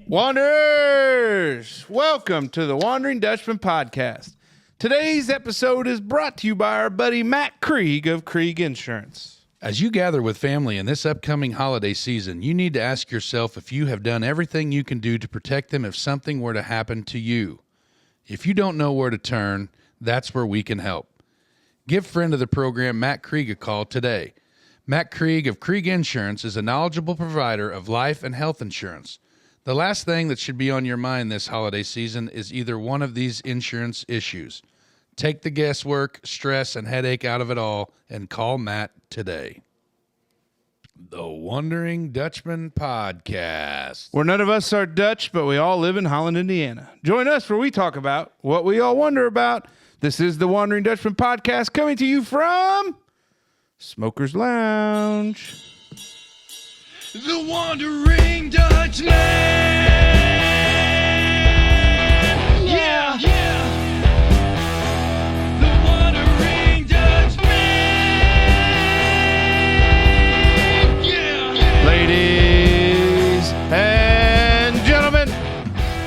Wanderers, welcome to the Wondering Dutchmen podcast. Today's episode is brought to you by our buddy Matt Krieg of Krieg Insurance. As you gather with family in this upcoming holiday season, you need to ask yourself if you have done everything you can do to protect them if something were to happen to you. If you don't know where to turn, that's where we can help. Give friend of the program Matt Krieg a call today. Matt Krieg of Krieg Insurance is a knowledgeable provider of life and health insurance. The last thing that should be on your mind this holiday season is either one of these insurance issues. Take the guesswork, stress, and headache out of it all and call Matt today. The Wondering Dutchmen podcast. Where none of us are Dutch, but we all live in Holland, Indiana. Join us where we talk about what we all wonder about. This is the Wondering Dutchmen podcast coming to you from Smoker's Lounge. The Wondering Dutchmen! Yeah! The Wondering Dutchmen! Yeah! Ladies and gentlemen,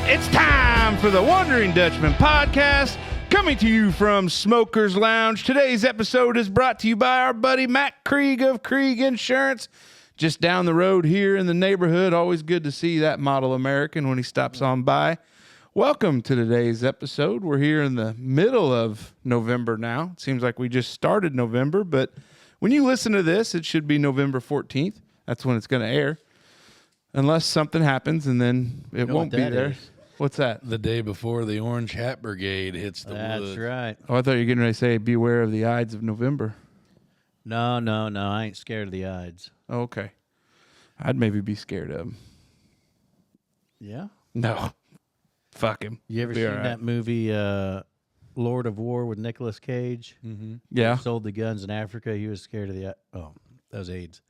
it's time for the Wondering Dutchmen podcast, coming to you from Smoker's Lounge. Today's episode is brought to you by our buddy Matt Krieg of Krieg Insurance. Just down the road here in the neighborhood. Always good to see that model American when he stops on by. Welcome to today's episode. We're here in the middle of November now. It seems like we just started November, but when you listen to this, it should be November 14th. That's when it's going to air. Unless something happens, and then it won't be there. What's that? The day before the Orange Hat Brigade hits the woods. That's right. Oh, I thought you were getting ready to say, beware of the Ides of November. No. I ain't scared of the Ides. Oh, okay. I'd maybe be scared of him. Yeah? No. Fuck him. You ever Be seen all right. that movie, Lord of War with Nicolas Cage? Mm-hmm. Yeah. He sold the guns in Africa. He was scared of the... Oh, that was AIDS.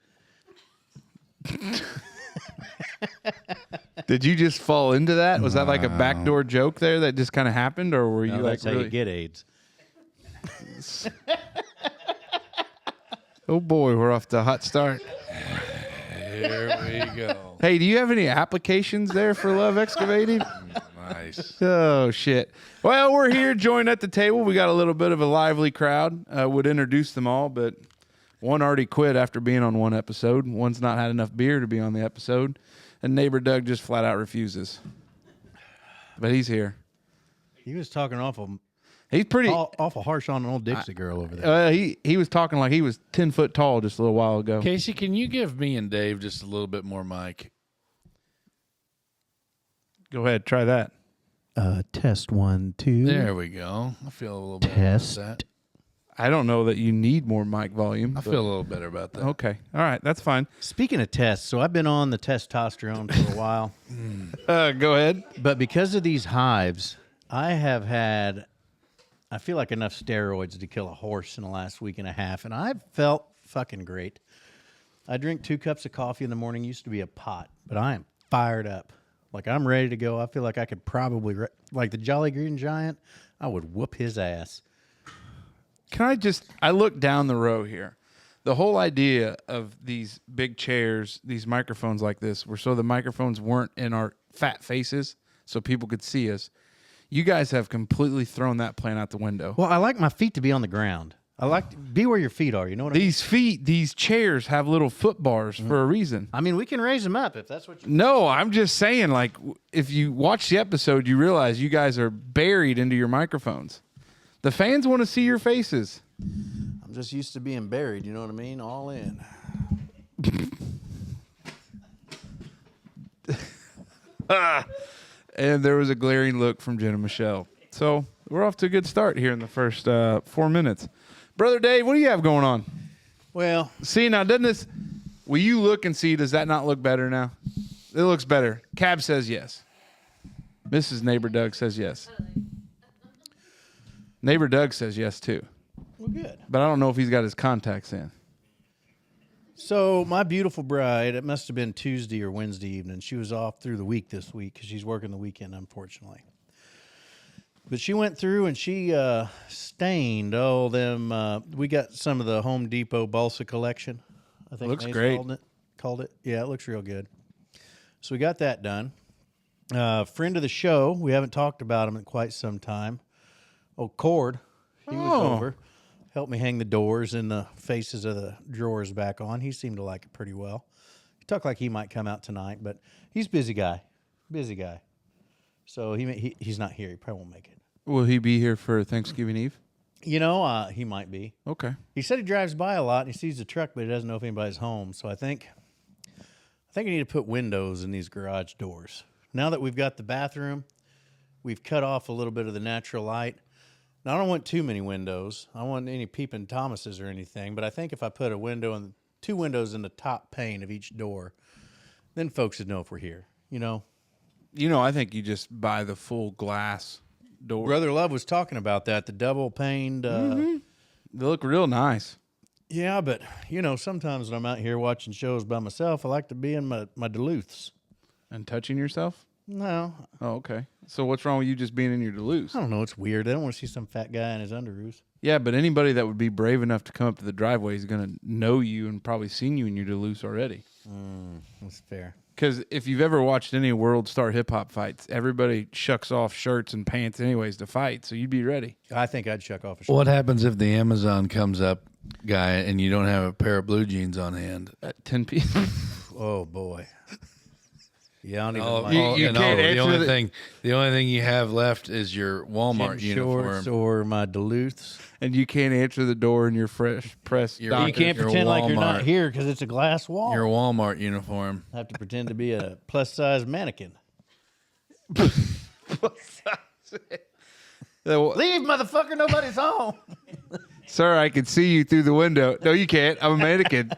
Did you just fall into that? Was that like a backdoor joke there that just kind of happened, or were you No, like that's how really? you get AIDS. Oh boy, we're off to a hot start. Here we go. Hey, do you have any applications there for Love Excavating? Nice. Oh shit. Well, we're here joined at the table. We got a little bit of a lively crowd. Would introduce them all, but one already quit after being on one episode. One's not had enough beer to be on the episode, and neighbor Doug just flat out refuses. But he's here. He was talking awful He's pretty. harsh on an old Dixie girl over there. He was talking like he was 10 foot tall just a little while ago. Casey, can you give me and Dave just a little bit more mic? Go ahead, try that. Test 1, 2. There we go. I feel a little better Test. about that. I don't know that you need more mic volume. I but- feel a little better about that. Okay. All right. That's fine. Speaking of tests, so I've been on the testosterone for a while. Go ahead. But because of these hives, I have had, I feel like enough steroids to kill a horse in the last week and a half, and I've felt fucking great. I drink 2 cups of coffee in the morning. Used to be a pot, but I am fired up. Like, I'm ready to go. I feel like I could probably, like the Jolly Green Giant, I would whoop his ass. I look down the row here. The whole idea of these big chairs, these microphones like this, were so the microphones weren't in our fat faces so people could see us. You guys have completely thrown that plan out the window. Well, I like my feet to be on the ground. I like to be where your feet are. You know what I mean? These chairs have little foot bars for a reason. I mean, we can raise them up if that's what you... No, I'm just saying, like, if you watch the episode, you realize you guys are buried into your microphones. The fans want to see your faces. I'm just used to being buried. You know what I mean? All in. And there was a glaring look from Jenna Michelle. So we're off to a good start here in the first 4 minutes. Brother Dave, what do you have going on? Well, See, now, doesn't this... Will you look and see, does that not look better now? It looks better. Cab says yes. Mrs. Neighbor Doug says yes. Neighbor Doug says yes, too. well, good. But I don't know if he's got his contacts in. So my beautiful bride, it must have been Tuesday or Wednesday evening. She was off through the week this week because she's working the weekend, unfortunately. But she went through and she stained all them. We got some of the Home Depot balsa collection. I think Looks Mace great. Called it. Yeah, it looks real good. So we got that done. Friend of the show. We haven't talked about him in quite some time. Oh, Cord. He was over. Helped me hang the doors and the faces of the drawers back on. He seemed to like it pretty well. He talked like he might come out tonight, but he's a busy guy. Busy guy. So he's not here. He probably won't make it. Will he be here for Thanksgiving Eve? You know, he might be. Okay. He said he drives by a lot and he sees the truck, but he doesn't know if anybody's home. So I think I need to put windows in these garage doors. Now that we've got the bathroom, we've cut off a little bit of the natural light. Now, I don't want too many windows. I don't want any peeping Thomases or anything. But I think if I put a window and 2 windows in the top pane of each door, then folks would know if we're here. You know, I think you just buy the full glass door. Brother Love was talking about that. The double paned. They look real nice. Yeah, but sometimes when I'm out here watching shows by myself, I like to be in my Duluths. And touching yourself? No. Oh, okay. So what's wrong with you just being in your Duluths? I don't know. It's weird. I don't want to see some fat guy in his underoos. Yeah, but anybody that would be brave enough to come up to the driveway is going to know you and probably seen you in your Duluths already. That's fair. Because if you've ever watched any World Star hip-hop fights, everybody shucks off shirts and pants anyways to fight, so you'd be ready. I think I'd shuck off a shirt. What happens if the Amazon comes up, guy, and you don't have a pair of blue jeans on hand? At 10 p.m. Oh, boy. Yeah, I don't even Oh, like you can't answer the only thing you have left is your Walmart gym uniform. shorts or my Duluths. and you can't answer the door in your fresh press. Your- Docker. You can't your pretend like you're not Walmart. here because it's a glass wall. Your Walmart uniform. I have to pretend to be a plus-size mannequin. Leave, motherfucker. Nobody's home. Sir, I can see you through the window. No, you can't. I'm a mannequin.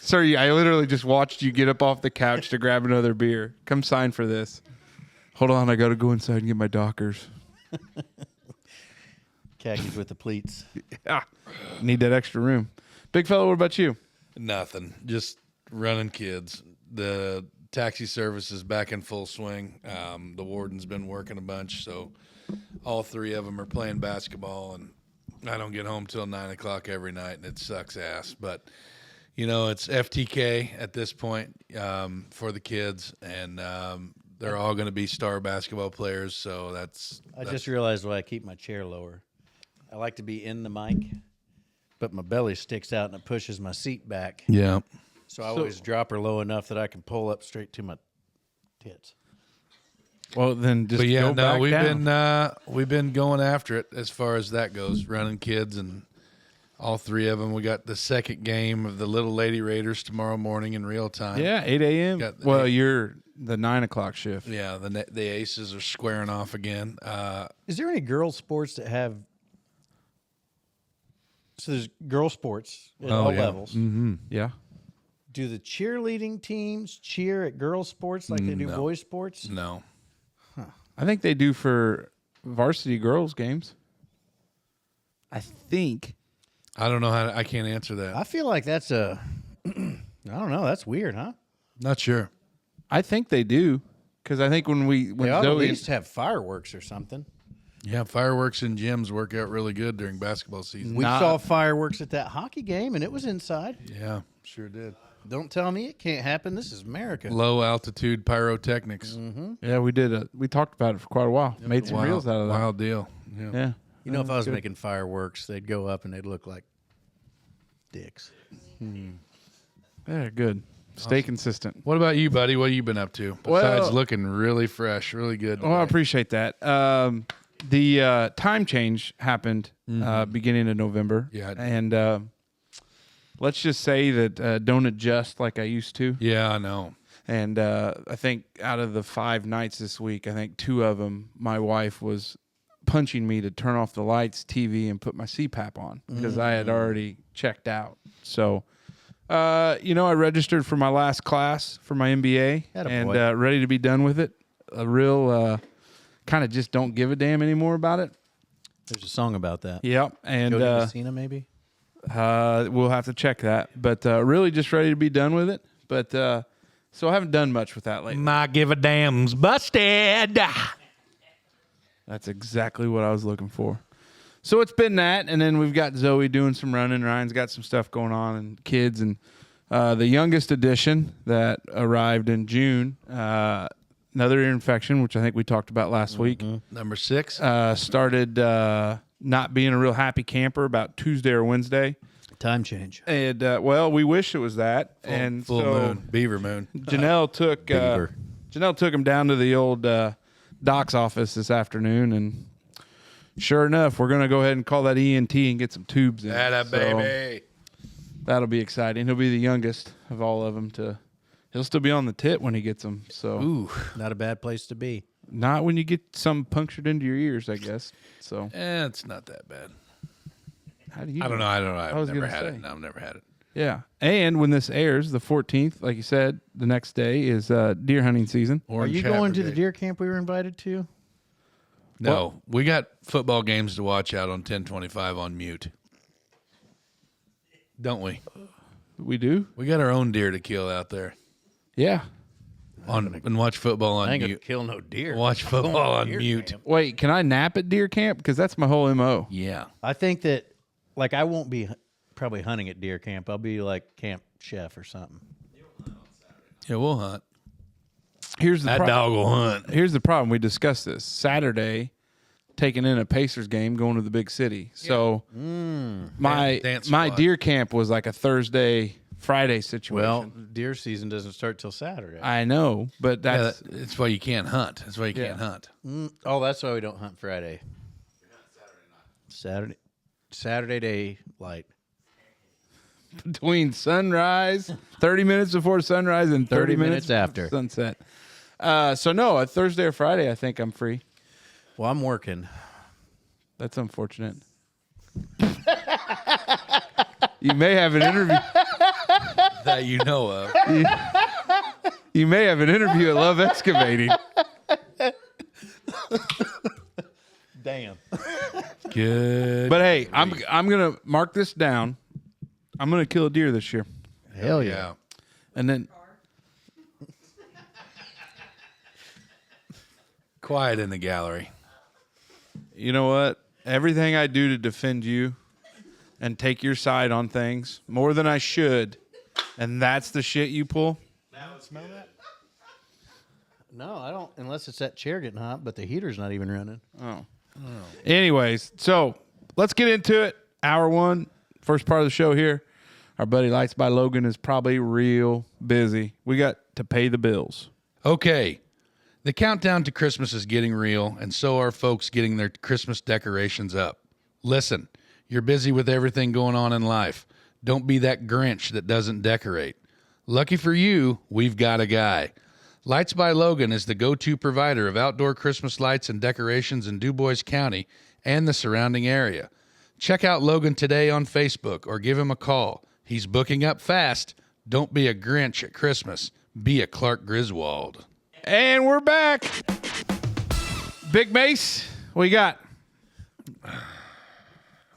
Sir, I literally just watched you get up off the couch to grab another beer. Come sign for this. Hold on, I got to go inside and get my Dockers. Khakis with the pleats. Ah, need that extra room. Big fella, what about you? Nothing. Just running kids. The taxi service is back in full swing. The warden's been working a bunch, so all 3 of them are playing basketball, and I don't get home till 9 o'clock every night, and it sucks ass. But, it's FTK at this point for the kids, and they're all going to be star basketball players, so that's I just realized why I keep my chair lower. I like to be in the mic, but my belly sticks out and it pushes my seat back. yeah. So I always drop her low enough that I can pull up straight to my tits. Well, then just But yeah, go back down. we've been going after it as far as that goes, running kids, and all 3 of them. We got the second game of the Little Lady Raiders tomorrow morning in real time. Yeah, 8 a.m. Got the- Well, you're the 9 o'clock shift. Yeah, the Aces are squaring off again. Is there any girl sports that have? So there's girl sports at all levels. Mm-hmm. Yeah. Do the cheerleading teams cheer at girl sports like they do No. boys sports? No. I think they do for varsity girls games. I think. I don't know I can't answer that. I feel like that's a. I don't know. That's weird, huh? Not sure. I think they do. Because I think when They ought to at Zoe. least have fireworks or something. Yeah, fireworks and gyms work out really good during basketball season. We saw fireworks at that hockey game, and it was inside. Yeah, sure did. Don't tell me it can't happen. This is America. Low altitude pyrotechnics. Yeah, we did. We talked about it for quite a while. Made some reels out of that. Wild deal. Yeah. Yeah. You know, if I was making fireworks, they'd go up and they'd look like dicks. Yeah, good. Stay consistent. What about you, buddy? What have you been up to? Besides looking really fresh, really good. Well, I appreciate that. The time change happened beginning of November. Yeah. And let's just say that don't adjust like I used to. Yeah, I know. And I think out of the 5 nights this week, I think 2 of them, my wife was punching me to turn off the lights, TV, and put my CPAP on because I had already checked out. So, I registered for my last class for my MBA and ready to be done with it. A real kind of just don't give a damn anymore about it. There's a song about that. Yep. And Jody Messina, maybe? we'll have to check that. But really just ready to be done with it. But so I haven't done much with that lately. My give a damn's busted. That's exactly what I was looking for. So it's been that, and then we've got Zoe doing some running. Ryan's got some stuff going on, and kids. And the youngest edition that arrived in June another ear infection, which I think we talked about last week. Number 6. Started not being a real happy camper about Tuesday or Wednesday. Time change. And, well, we wish it was that. And Full so moon, beaver moon. Janelle took him down to the old doc's office this afternoon, and sure enough, we're going to go ahead and call that ENT and get some tubes in. Atta baby. That'll be exciting. He'll be the youngest of all of them. He'll still be on the tit when he gets them. So Ooh, not a bad place to be. not when you get some punctured into your ears, I guess. So It's not that bad. how do you? I don't know. I was I've never gonna had say. it. No, I've never had it. Yeah, and when this airs, the 14th, like you said, the next day is deer hunting season. Are you going to the deer camp we were invited to? No, we got football games to watch out on 1025 on mute. Don't we? We do. We got our own deer to kill out there Yeah. and watch football on I ain't gonna mute. kill no deer. Watch football on Deer mute. camp. Wait, can I nap at deer camp? Because that's my whole MO. Yeah. I think that, like, I won't be probably hunting at deer camp. I'll be like camp chef or something. Yeah, we'll hunt. Here's the That dog will hunt. Here's the problem. We discussed this Saturday, taking in a Pacers game, going to the big city. So my Dance my squad. deer camp was like a Thursday, Friday situation. Well, deer season doesn't start till Saturday. I know, but Yeah, that's that's why you can't hunt. That's why you can't hunt. Oh, that's why we don't hunt Friday. Saturday daylight. between sunrise, 30 minutes before sunrise, and 30 minutes after sunset. So no, a Thursday or Friday, I think I'm free. Well, I'm working. That's unfortunate. You may have an interview. That you know of. You may have an interview at Love Excavating. Damn. Good. But hey, I'm gonna mark this down. I'm gonna kill a deer this year, Hell yeah. and then Quiet in the gallery. you know what? Everything I do to defend you and take your side on things more than I should, and that's the shit you pull. Smell that? No, I don't. Unless it's that chair getting hot, but the heater's not even running. Anyways, so let's get into it. Hour one, first part of the show here. Our buddy Lights by Logan is probably real busy. We got to pay the bills. Okay. The countdown to Christmas is getting real, and so are folks getting their Christmas decorations up. Listen, you're busy with everything going on in life. Don't be that Grinch that doesn't decorate. Lucky for you, we've got a guy. Lights by Logan is the go-to provider of outdoor Christmas lights and decorations in DuBois County and the surrounding area. Check out Logan today on Facebook or give him a call. He's booking up fast. Don't be a Grinch at Christmas. Be a Clark Griswold. And we're back. Big Mace, what you got?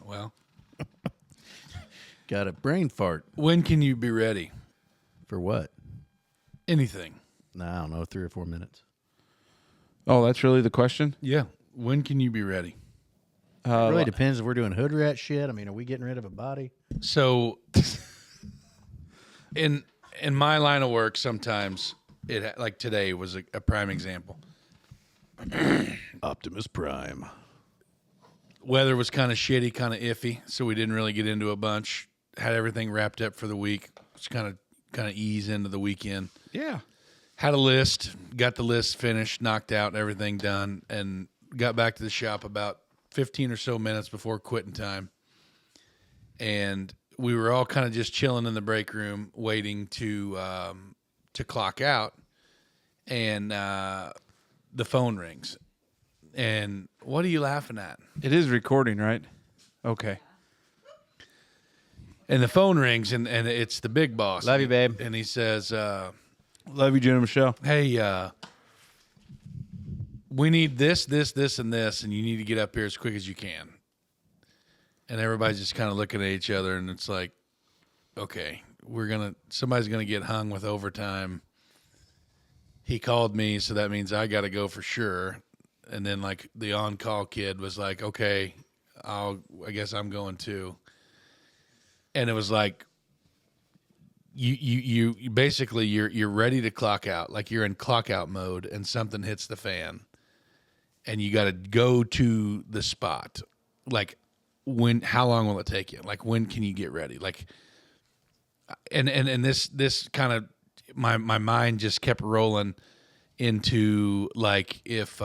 Well, Got a brain fart. when can you be ready? For what? Anything. I don't know, 3 or 4 minutes. Oh, that's really the question? Yeah. When can you be ready? It really depends if we're doing hood rat shit. I mean, are we getting rid of a body? So, in my line of work, sometimes like today was a prime example. Optimus Prime. Weather was kind of shitty, kind of iffy, so we didn't really get into a bunch. Had everything wrapped up for the week. Just kind of ease into the weekend. Yeah. Had a list, got the list finished, knocked out, everything done, and got back to the shop about 15 or so minutes before quitting time. And we were all kind of just chilling in the break room, waiting to clock out. And the phone rings. And what are you laughing at? It is recording, right? Okay. And the phone rings, and it's the big boss. Love you, babe. And he says, Love you, Jenna Michelle. hey, we need this, and this, and you need to get up here as quick as you can. And everybody's just kind of looking at each other, and it's like, okay, somebody's gonna get hung with overtime. He called me, so that means I got to go for sure. And then like the on-call kid was like, okay, I guess I'm going too. And it was like you basically you're ready to clock out, like you're in clock out mode, and something hits the fan, and you got to go to the spot. Like, how long will it take you? Like, when can you get ready? Like, and this kind of my mind just kept rolling into like if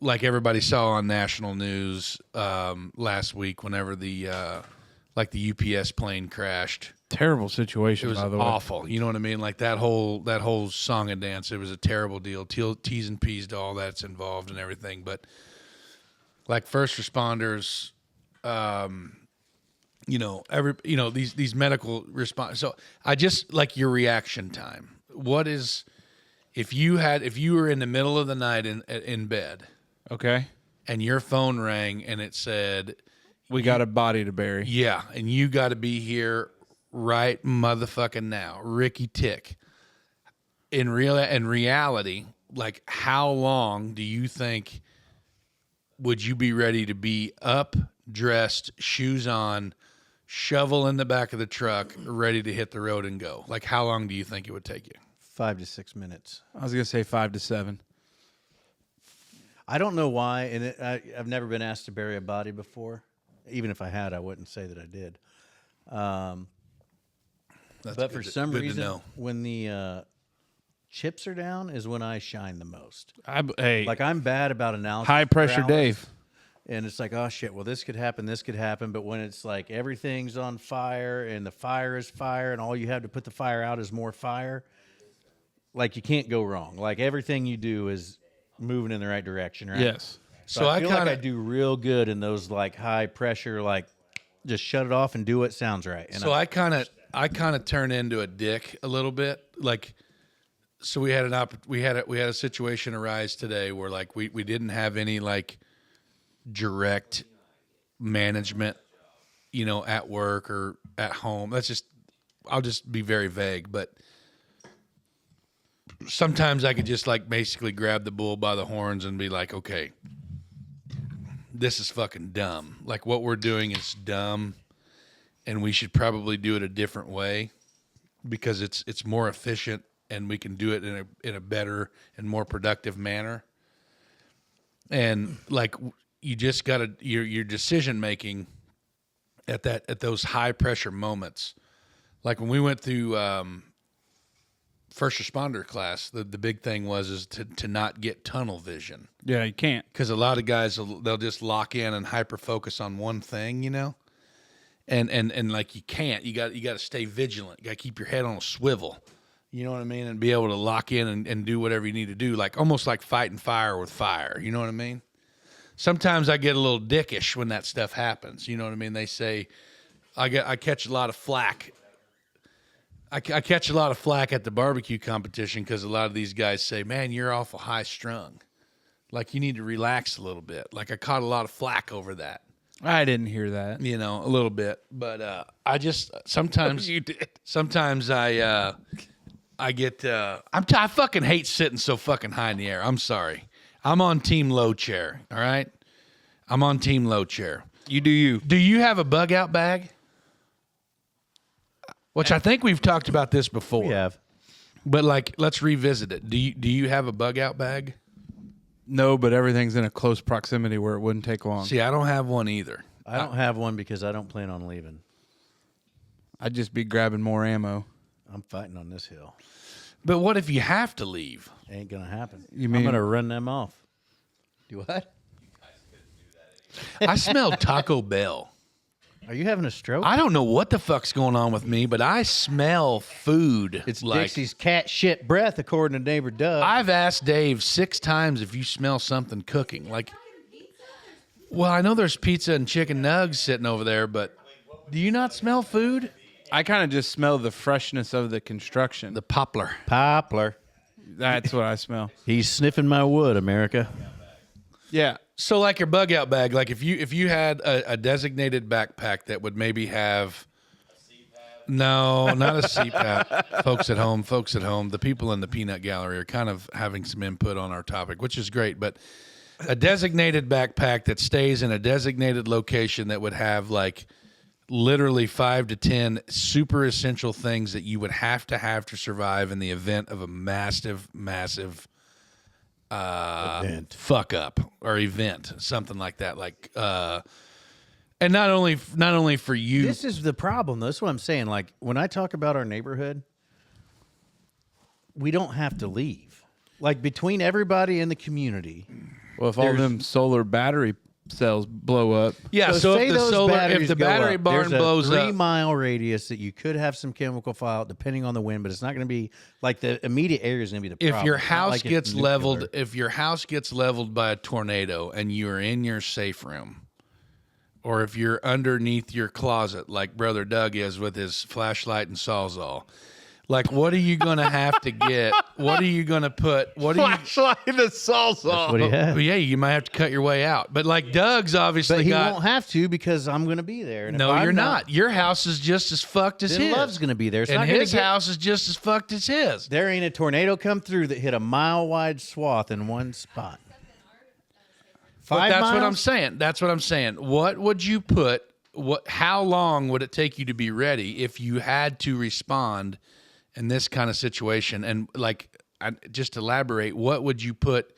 like everybody saw on national news last week whenever the like the UPS plane crashed. Terrible It situation, was by the way. awful. You know what I mean? Like that whole song and dance. It was a terrible deal. T's and P's to all that's involved and everything. But like first responders, these medical response. So I just like your reaction time. What is if you were in the middle of the night in bed, Okay. and your phone rang and it said, We got a body to bury. yeah, and you got to be here right motherfucking now, Ricky Tick. In reality, like how long do you think would you be ready to be up, dressed, shoes on, shovel in the back of the truck, ready to hit the road and go? Like how long do you think it would take you? 5 to 6 minutes. I was going to say 5 to 7. I don't know why, and I've never been asked to bury a body before. Even if I had, I wouldn't say that I did. But for some good to reason, know. when the chips are down is when I shine the most. Hey, Like I'm bad about analysis. high pressure paralysis, Dave. And it's like, oh shit, well this could happen. But when it's like everything's on fire and the fire is fire and all you have to put the fire out is more fire, like you can't go wrong. Like everything you do is moving in the right direction, right? Yes. So I feel like kinda- I do real good in those like high pressure, like just shut it off and do what sounds right. And So I kind of turn into a dick a little bit. Like, so we had a situation arise today where like we didn't have any like direct management, at work or at home. I'll just be very vague, but sometimes I could just like basically grab the bull by the horns and be like, okay, this is fucking dumb. Like what we're doing is dumb, and we should probably do it a different way because it's more efficient and we can do it in a better and more productive manner. And like you just got to your decision making at those high pressure moments. Like when we went through first responder class, the big thing was to not get tunnel vision. Yeah, you can't. Because a lot of guys they'll just lock in and hyper focus on one thing, and like you can't. You got to stay vigilant. You got to keep your head on a swivel. You know what I mean, and be able to lock in and do whatever you need to do, like almost like fighting fire with fire. You know what I mean? Sometimes I get a little dickish when that stuff happens. You know what I mean? They say I catch a lot of flack. I catch a lot of flack at the barbecue competition because a lot of these guys say, "Man, you're awful high strung. Like you need to relax a little bit." Like I caught a lot of flack over that. I didn't hear that. A little bit, but I just sometimes You did. Sometimes I get I fucking hate sitting so fucking high in the air. I'm sorry. I'm on team low chair. All right, I'm on team low chair. You do you. Do you have a bug out bag? Which I think we've talked about this before. we have. But like, let's revisit it. Do you have a bug out bag? No, but everything's in a close proximity where it wouldn't take long. See, I don't have one either. I don't have one because I don't plan on leaving. I'd just be grabbing more ammo. I'm fighting on this hill. But what if you have to leave? Ain't gonna happen. You I'm mean- gonna run them off. Do what? I smell Taco Bell. Are you having a stroke? I don't know what the fuck's going on with me, but I smell food. It's like, Dixie's cat shit breath, according to neighbor Doug. I've asked Dave 6 times if you smell something cooking. Like, well, I know there's pizza and chicken nugs sitting over there, but do you not smell food? I kind of just smell the freshness of the construction. The poplar. Poplar. That's what I smell. He's sniffing my wood, America. Yeah. So, like your bug out bag, like if you had a designated backpack that would maybe have, no, not a CPAP. folks at home, the people in the peanut gallery are kind of having some input on our topic, which is great. But a designated backpack that stays in a designated location that would have like literally 5 to 10 super essential things that you would have to survive in the event of a massive Event. fuck up or event, something like that. Like, and not only for you. This is the problem, though. That's what I'm saying. Like, when I talk about our neighborhood, we don't have to leave. Like, between everybody in the community. Well, if all them solar battery cells blow up. Yeah, so say if the those solar, if batteries the go battery up, barn there's blows a up, 3-mile radius that you could have some chemical fallout depending on the wind, but it's not going to be like the immediate area is going to be the problem. if your It's not house like it's gets nuclear. leveled, if your house gets leveled by a tornado and you are in your safe room, or if you're underneath your closet like Brother Doug is with his flashlight and sawzall, like what are you going to have to get? What are you going to put? What are you? Flashlight and a sawzall. That's what he has. Well, yeah, you might have to cut your way out. But like Doug's obviously But he got. won't have to because I'm going to be there. And if No, I'm you're not. Your house is just as fucked as Then his. Love's going to be there. It's and not gonna his get- house is just as fucked as his. There ain't a tornado come through that hit a mile-wide swath in one spot. But 5 that's miles? what I'm saying. That's what I'm saying. What would you put? How long would it take you to be ready if you had to respond in this kind of situation? And like, just elaborate. What would you put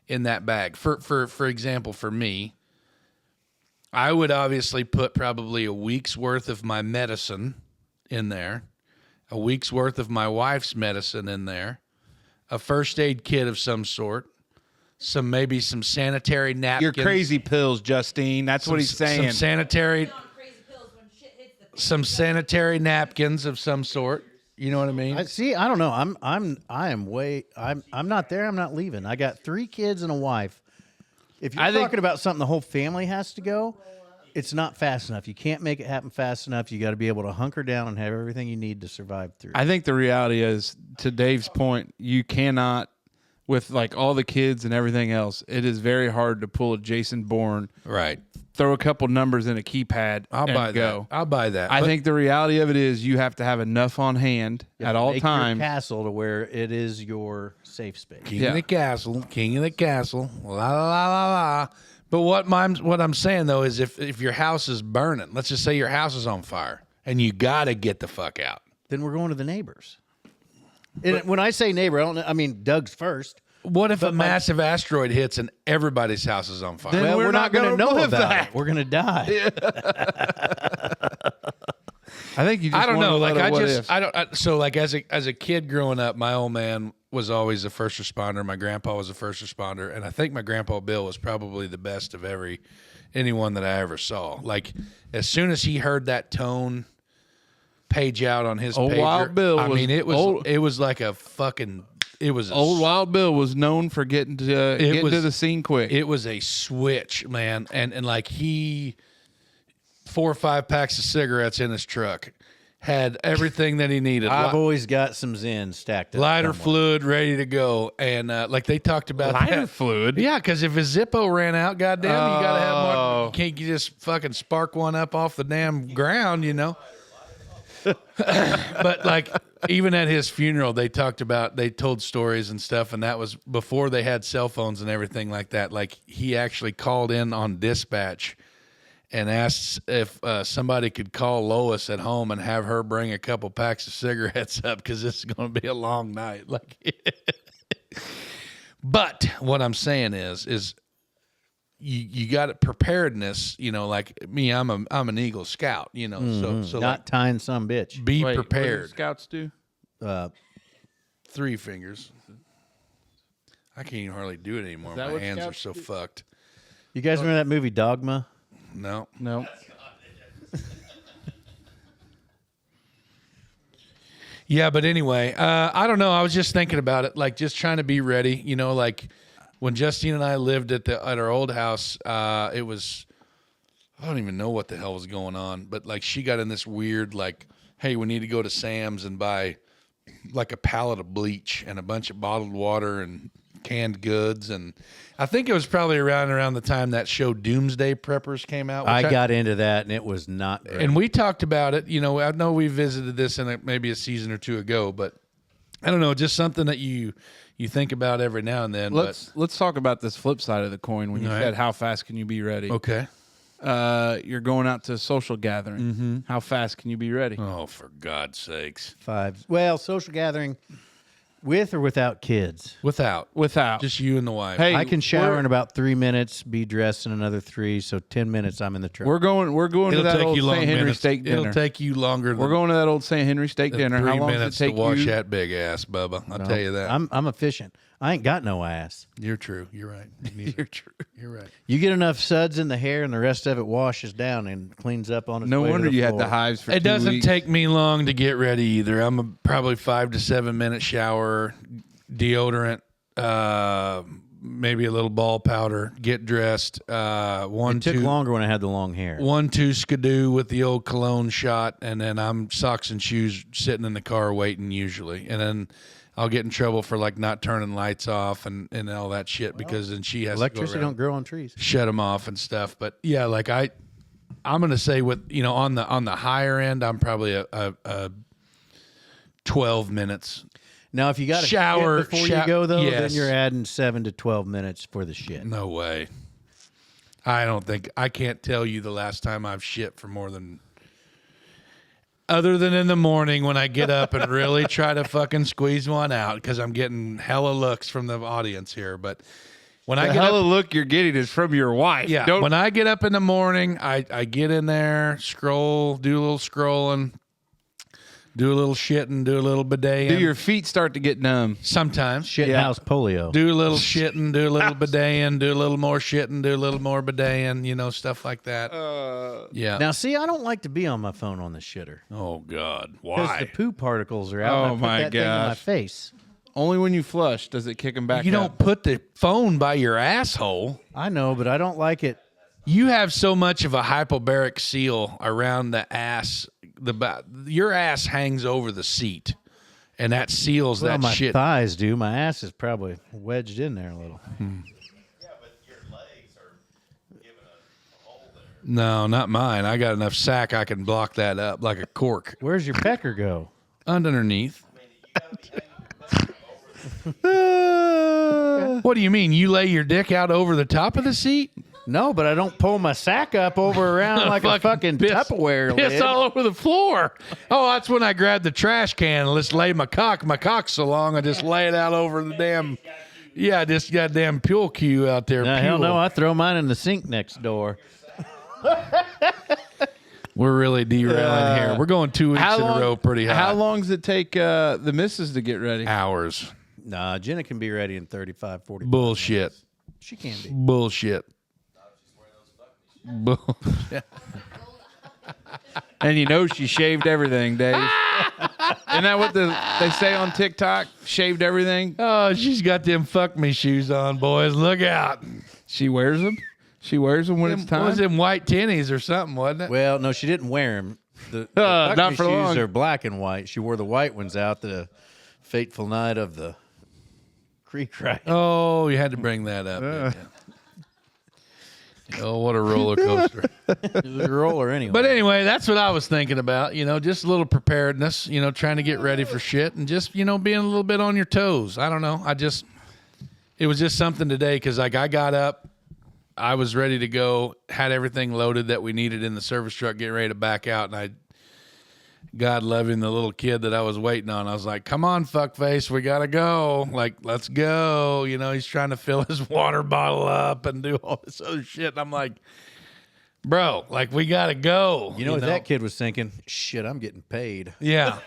in that bag? For example, for me, I would obviously put probably a week's worth of my medicine in there, a week's worth of my wife's medicine in there, a first aid kit of some sort. Maybe some sanitary napkins. Your crazy pills, Justine. That's what he's saying. Some sanitary napkins of some sort. You know what I mean? I don't know. I'm not there. I'm not leaving. I got 3 kids and a wife. If you're talking about something the whole family has to go, it's not fast enough. You can't make it happen fast enough. You got to be able to hunker down and have everything you need to survive through. I think the reality is, to Dave's point, you cannot, with like all the kids and everything else, it is very hard to pull a Jason Bourne, Right. throw a couple numbers in a keypad, I'll and buy go. that. I'll buy that. I But- think the reality of it is you have to have enough on hand at all Make times. your castle to where it is your safe space. King of the castle, king of the castle, la la la la la. But what I'm saying though is if your house is burning, let's just say your house is on fire and you gotta get the fuck out. Then we're going to the neighbors. And when I say neighbor, I mean Doug's first. What if a massive asteroid hits and everybody's house is on fire? Then Well, we're we're not not going to gonna know live about that. it. We're going to die. I think you just I don't want know. to Like let I it what just if. I don't. So like as a kid growing up, my old man was always a first responder. My grandpa was a first responder, and I think my grandpa Bill was probably the best of anyone that I ever saw. Like as soon as he heard that tone page out on his Old pager, Wild Bill I was mean it was like a fucking. It was Old Wild Bill was known for getting to the scene quick. It was a switch, man, and like he 4 or 5 packs of cigarettes in his truck, had everything that he needed. I've always got some Zen stacked up. Lighter somewhere. fluid ready to go, and like they talked about Lighter that. fluid? Yeah, because if his Zippo ran out, goddamn, you gotta have more. Oh. You can't just fucking spark one up off the damn ground, you know. But like even at his funeral, they told stories and stuff, and that was before they had cell phones and everything like that. Like he actually called in on dispatch and asked if somebody could call Lois at home and have her bring a couple packs of cigarettes up because this is going to be a long night. Like, but what I'm saying is you got it preparedness. You know, like me, I'm an Eagle Scout. You know, so Not like, tying some bitch. be Wait, what do prepared. Scouts do? 3 fingers. I can't even hardly do it anymore. that My what hands are Scouts so do? fucked. You guys remember that movie Dogma? No. No. Yeah, but anyway, I don't know. I was just thinking about it, like just trying to be ready. You know, like when Justine and I lived at our old house, it was I don't even know what the hell was going on, but like she got in this weird like, hey, we need to go to Sam's and buy like a pallet of bleach and a bunch of bottled water and canned goods, and I think it was probably around the time that show Doomsday Preppers came out. I which got into that, and it was not great. and we talked about it. You know, I know we visited this in maybe a season or 2 ago, but I don't know, just something that you think about every now and then. Let's talk about this flip side of the coin when you All right. said how fast can you be ready. Okay. you're going out to a social gathering. How fast can you be ready? Oh, for God's sakes. 5. Well, social gathering with or without kids. Without. Just you and the wife. Hey, I can shower in about 3 minutes, be dressed in another 3, so 10 minutes I'm in the truck. we're going to It'll that take old you long St. Henry minutes. steak dinner. It'll take you longer We're than, going to that old St. Henry steak than dinner. 3 How long minutes does it to take wash you? that big ass, Bubba. I'll tell you that. I'm efficient. I ain't got no ass. You're true. You're right. You're true. You're right. You get enough suds in the hair, and the rest of it washes down and cleans up on its No way wonder to the you had floor. the hives for It 2 doesn't weeks. take me long to get ready either. I'm a probably 5 to 7 minute shower, deodorant, maybe a little ball powder, get dressed, It took longer when I had the long hair. 1-2 skidoo with the old cologne shot, and then I'm socks and shoes sitting in the car waiting usually. And then I'll get in trouble for like not turning lights off and all that shit because then she has Electricity to go don't around, grow on trees. shut them off and stuff. But yeah, like I'm gonna say with on the higher end, I'm probably a 12 minutes. Now, if you got to Shower- before you go, though, then yes. you're adding 7 to 12 minutes for the shit. No way. I can't tell you the last time I've shit for more than, other than in the morning when I get up and really try to fucking squeeze one out because I'm getting hella looks from the audience here. But when I The get hella up, look you're getting is from your wife. yeah, Don't, when I get up in the morning, I get in there, scroll, do a little scrolling, do a little shitting, do a little bidet. do your feet start to get numb? sometimes Shithouse polio. do a little shitting, do a little bidet, do a little more shitting, do a little more bidet, stuff like that. Yeah. Now, see, I don't like to be on my phone on the shitter. Oh God, Because the why? poo particles are out. Oh, and I put my that thing in my gosh. face. Only when you flush does it kick them back You up. don't put the phone by your asshole. I know, but I don't like it. You have so much of a hypobaric seal around the ass. Your ass hangs over the seat, and that seals Well, that my shit. thighs do. My ass is probably wedged in there a little. No, not mine. I got enough sack I can block that up like a cork. Where's your pecker go? Underneath. What do you mean? You lay your dick out over the top of the seat? No, but I don't pull my sack up over around like a fucking piss- Tupperware Piss lid. all over the floor. Oh, that's when I grab the trash can and let's lay my cock. My cock's so long, I just lay it out over the damn. Yeah, just got damn Pule Q out there. No, hell Pule. no, I throw mine in the sink next door. We're really derailing here. We're going 2 weeks in a row pretty hot. How long does it take the missus to get ready? Hours. Nah, Jenna can be ready in 35, 40. Bullshit. She can be. Bullshit. Bull- And you know she shaved everything, Dave. Isn't that what they say on TikTok? Shaved everything? Oh, she's got them fuck me shoes on, boys. Look out. She wears them? She wears them when it's What was time? them white tennies or something, wasn't it? Well, no, she didn't wear them. The Not Fuck Me for shoes long. are black and white. She wore the white ones out the fateful night of the creek ride. Oh, you had to bring that up. didn't you? Oh, what a roller coaster. It was a roller anyway. But anyway, that's what I was thinking about. Just a little preparedness, trying to get ready for shit and just, being a little bit on your toes. I don't know. It was just something today because, I got up, I was ready to go, had everything loaded that we needed in the service truck, getting ready to back out, and God loving the little kid that I was waiting on. I was like, come on, fuckface, we got to go. Like, let's go. He's trying to fill his water bottle up and do all this other shit. And I'm like, bro, like, we got to go. you know what that kid was thinking? Shit, I'm getting paid. Yeah.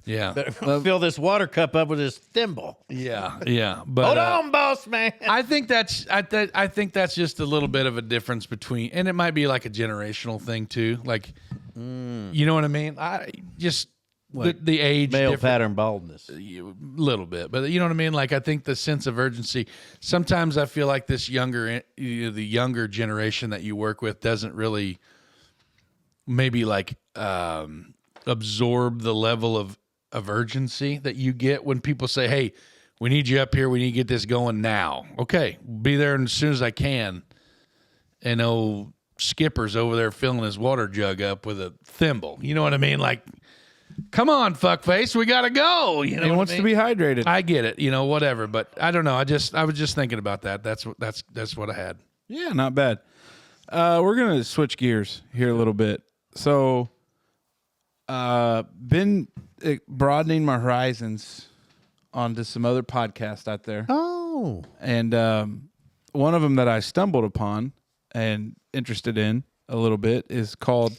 Yeah. Fill this water cup up with this thimble. Yeah. Yeah. But, Hold on, boss man. I think that's just a little bit of a difference between, and it might be like a generational thing too. Like, you know what I mean? I just the age Male difference. pattern baldness. A little bit, but you know what I mean. Like, I think the sense of urgency. Sometimes I feel like the younger generation that you work with doesn't really maybe like absorb the level of urgency that you get when people say, "Hey, we need you up here. We need to get this going now." Okay, be there as soon as I can. And old Skipper's over there filling his water jug up with a thimble. You know what I mean? Like, come on, fuckface, we gotta go. You know, He what wants I to mean? be hydrated. I get it, whatever. But I don't know. I was just thinking about that. That's what I had. Yeah, not bad. We're gonna switch gears here a little bit. So, been broadening my horizons onto some other podcasts out there. Oh. And one of them that I stumbled upon and interested in a little bit is called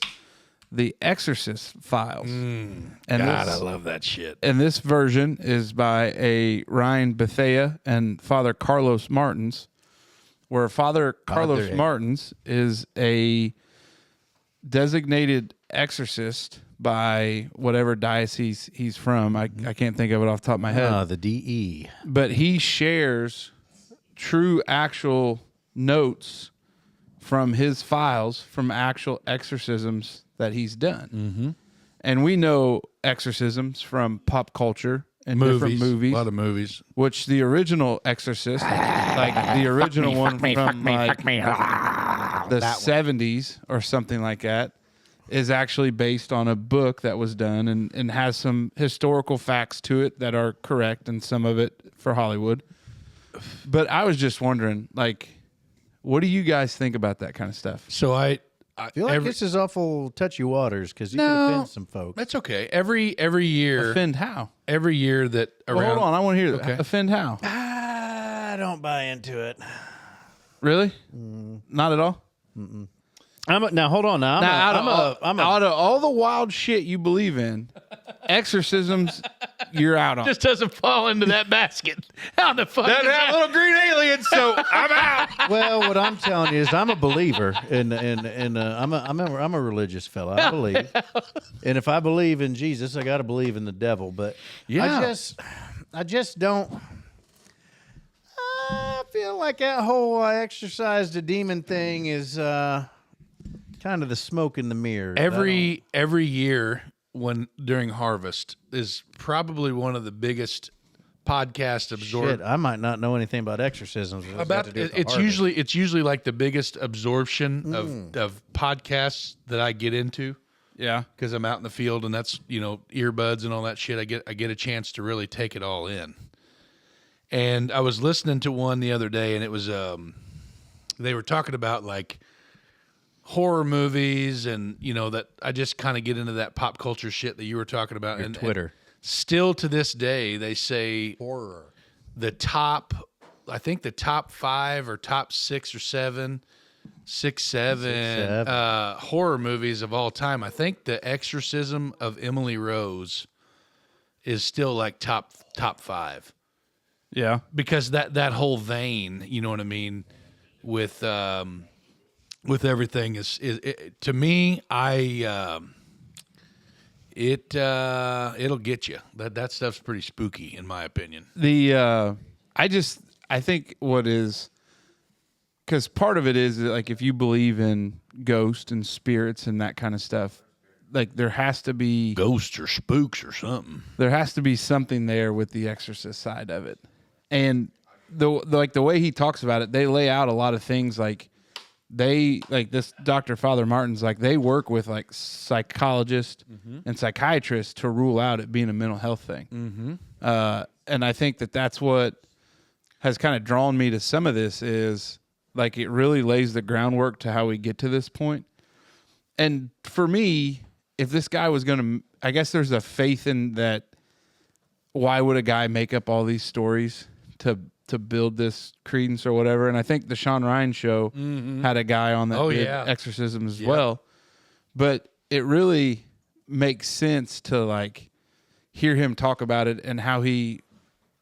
The Exorcist Files. And And God, this- I love that shit. And this version is by a Ryan Bethea and Father Carlos Martins, where Father Carlos Martins is a designated exorcist by whatever diocese he's from. I can't think of it off the top of my head. The DE. But he shares true, actual notes from his files from actual exorcisms that he's done. Mm-hmm. And we know exorcisms from pop culture and different movies. A lot of movies. Which the original Exorcist, like the original one from like the 70s or something like that, is actually based on a book that was done and has some historical facts to it that are correct and some of it for Hollywood. But I was just wondering, like, what do you guys think about that kind of stuff? So I feel like this is awful touchy waters because you could offend some folks. That's okay. Every year, Offend how? every year that around. Well, hold on, I want to hear that. Okay. Offend how? I don't buy into it. Really? Not at all? Now hold on. Now I'm out of all the wild shit you believe in, exorcisms, you're out on. Just doesn't fall into that basket. How the fuck? Doesn't is have that? little green aliens, so I'm out. Well, what I'm telling you is I'm a believer, and I'm a religious fella. I believe, and if I believe in Jesus, I got to believe in the devil. But Yeah. I just don't. I feel like that whole I exorcised a demon thing is kind of the smoke in the mirror. Every year when during harvest is probably one of the biggest podcast absorb. Shit, I might not know anything about exorcisms. What's that About to do with the it's harvest? usually like the biggest absorption of podcasts that I get into Yeah. because I'm out in the field and that's earbuds and all that shit. I get a chance to really take it all in. And I was listening to one the other day and it was they were talking about like horror movies and that I just kind of get into that pop culture shit that you were talking about and Twitter. Still to this day, they say Horror. the top 5 or top 6 or 7 horror movies of all time. I think The Exorcism of Emily Rose is still like top 5 Yeah. because that whole vein, you know what I mean, with everything is to me, it'll get you. That stuff's pretty spooky in my opinion. I think what is, because part of it is that, like, if you believe in ghosts and spirits and that kind of stuff, like there has to be Ghosts or spooks or something. there has to be something there with the exorcist side of it. And the way he talks about it, they lay out a lot of things like this Dr. Father Martin's like they work with like psychologists and psychiatrists to rule out it being a mental health thing. And I think that's what has kind of drawn me to some of this is like it really lays the groundwork to how we get to this point. And for me, if this guy was going to, I guess there's a faith in that. Why would a guy make up all these stories to build this credence or whatever? And I think the Sean Ryan show had a guy on that did exorcism as well. But it really makes sense to like hear him talk about it and how he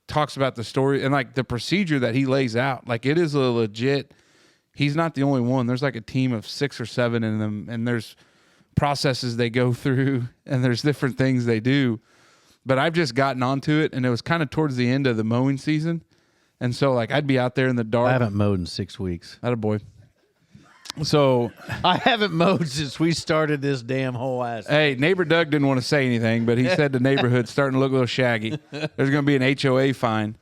talks about the story and like the procedure that he lays out. Like it is a legit, he's not the only one. There's like a team of 6 or 7 in them and there's processes they go through and there's different things they do. But I've just gotten onto it and it was kind of towards the end of the mowing season. And so like I'd be out there in the dark. I haven't mowed in 6 weeks. Attaboy. So I haven't mowed since we started this damn whole ass. hey, neighbor Doug didn't want to say anything, but he said the neighborhood's starting to look a little shaggy. There's going to be an HOA fine.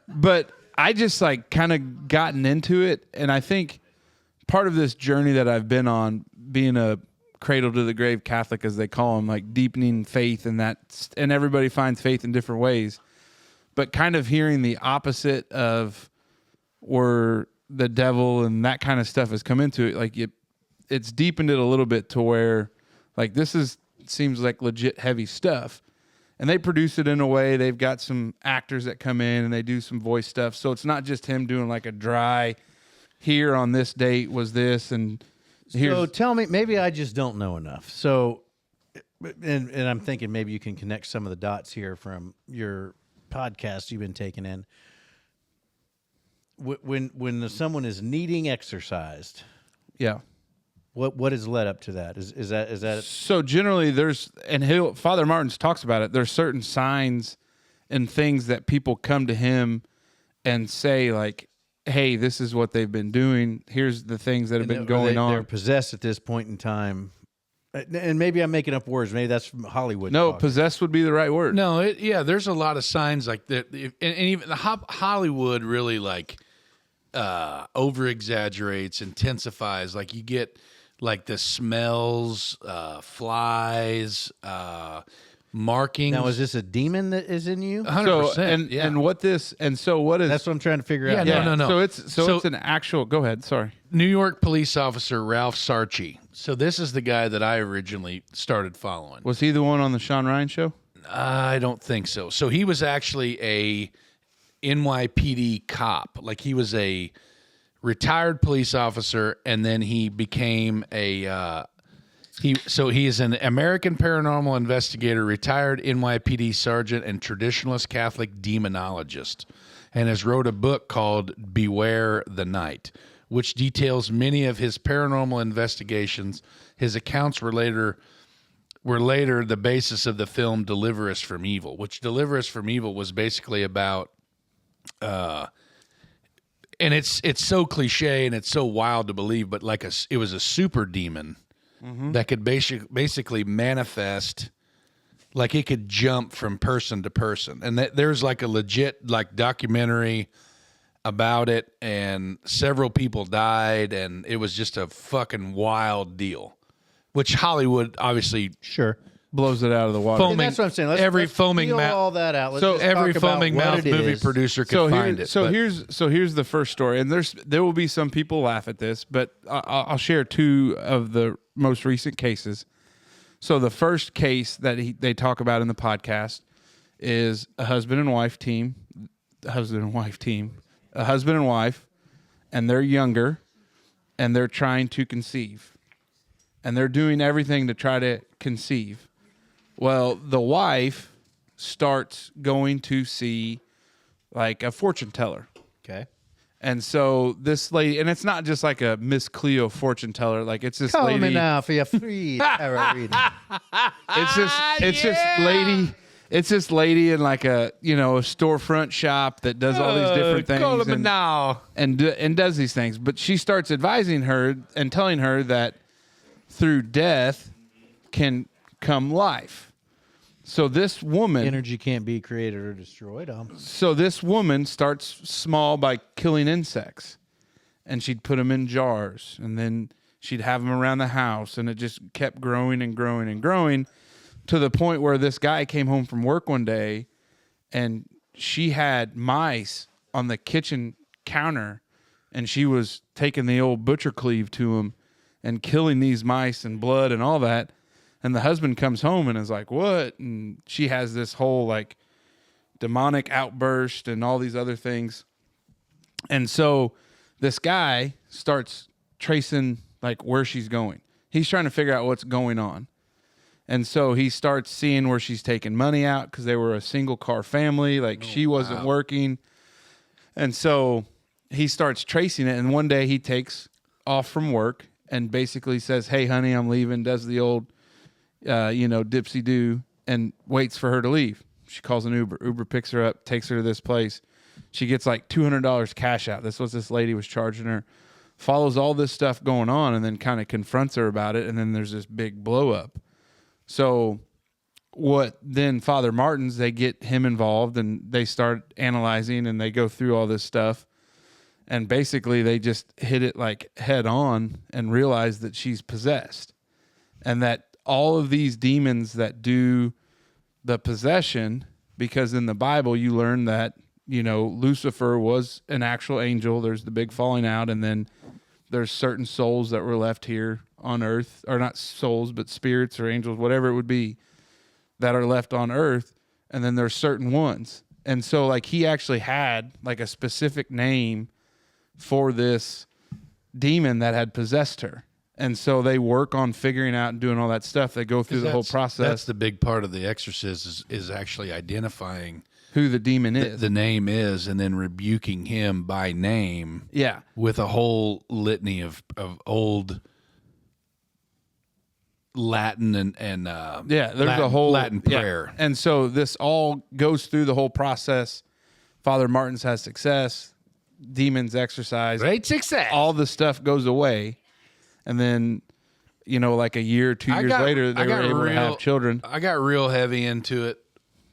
But I just like kind of gotten into it. And I think part of this journey that I've been on, being a cradle to the grave Catholic, as they call them, like deepening faith and that, and everybody finds faith in different ways, but kind of hearing the opposite of where the devil and that kind of stuff has come into it. Like it's deepened it a little bit to where like seems like legit heavy stuff. And they produce it in a way, they've got some actors that come in and they do some voice stuff. So it's not just him doing like a dry, here on this date was this, and here's... So tell me, maybe I just don't know enough. So, and I'm thinking maybe you can connect some of the dots here from your podcast you've been taking in. When someone is needing exercised, Yeah. what has led up to that? Is that So generally Father Martins talks about it. There's certain signs and things that people come to him and say like, hey, this is what they've been doing. Here's the things that have been going on. They're possessed at this point in time. And maybe I'm making up words. Maybe that's from Hollywood. No, talk. possessed would be the right word. No, there's a lot of signs like that, and even the Hollywood really like over exaggerates, intensifies. Like you get like the smells, flies, markings. Now, is this a demon that is in you? 100%. And what is That's what I'm trying to figure out. Yeah, no. So it's an actual. Go ahead. Sorry. New York police officer Ralph Sarchi. So this is the guy that I originally started following. Was he the one on the Sean Ryan show? I don't think so. So he was actually a NYPD cop. Like he was a retired police officer, and then he became a he is an American paranormal investigator, retired NYPD sergeant, and traditionalist Catholic demonologist, and has wrote a book called Beware the Night, which details many of his paranormal investigations. His accounts were later the basis of the film Deliver Us from Evil, which Deliver Us from Evil was basically about and it's so cliche and it's so wild to believe, but like it was a super demon that could basically manifest, like it could jump from person to person. And there's like a legit like documentary about it, and several people died, and it was just a fucking wild deal, which Hollywood obviously Blows it out of the water. Foaming, that's what I'm saying. Let's foaming peel all that out. Let's just every talk about foaming what mouth it movie is. producer could find it. Here's the first story, and there will be some people laugh at this, but I'll share two of the most recent cases. So the first case that they talk about in the podcast is a husband and wife, and they're younger, and they're trying to conceive, and they're doing everything to try to conceive. Well, the wife starts going to see like a fortune teller. Okay. And so this lady, and it's not just like a Miss Cleo fortune teller, like it's this Call lady. me now for your free tarot reading. It's this lady in like a storefront shop that does all these different things. Call me now. And does these things. But she starts advising her and telling her that through death can come life. So this woman... Energy can't be created or destroyed. So this woman starts small by killing insects. And she'd put them in jars. And then she'd have them around the house. And it just kept growing and growing and growing to the point where this guy came home from work one day and she had mice on the kitchen counter. And she was taking the old butcher cleave to them and killing these mice and blood and all that. And the husband comes home and is like, what? And she has this whole like demonic outburst and all these other things. And so this guy starts tracing like where she's going. He's trying to figure out what's going on. And so he starts seeing where she's taking money out because they were a single car family. Like she wasn't working. And so he starts tracing it. And one day he takes off from work and basically says, hey, honey, I'm leaving. Does the old... dipsy do, and waits for her to leave. She calls an Uber. Uber picks her up, takes her to this place. She gets like $200 cash out. This was this lady was charging her. Follows all this stuff going on, and then kind of confronts her about it. And then there's this big blow up. So what then Father Martins, they get him involved and they start analyzing and they go through all this stuff. And basically they just hit it like head on and realize that she's possessed. And that all of these demons that do the possession, because in the Bible you learn that, Lucifer was an actual angel. There's the big falling out, and then there's certain souls that were left here on earth, or not souls, but spirits or angels, whatever it would be, that are left on earth. And then there's certain ones. And so like he actually had like a specific name for this demon that had possessed her. And so they work on figuring out and doing all that stuff. They go through the whole process. That's the big part of the exorcist is actually identifying who the demon is. The name is, and then rebuking him by name. Yeah. With a whole litany of old Latin and there's a whole Latin prayer. And so this all goes through the whole process. Father Martins has success. Demons exorcised. Great success. All the stuff goes away. And then, like a year or 2 years later, they were able to have children. I got real heavy into it.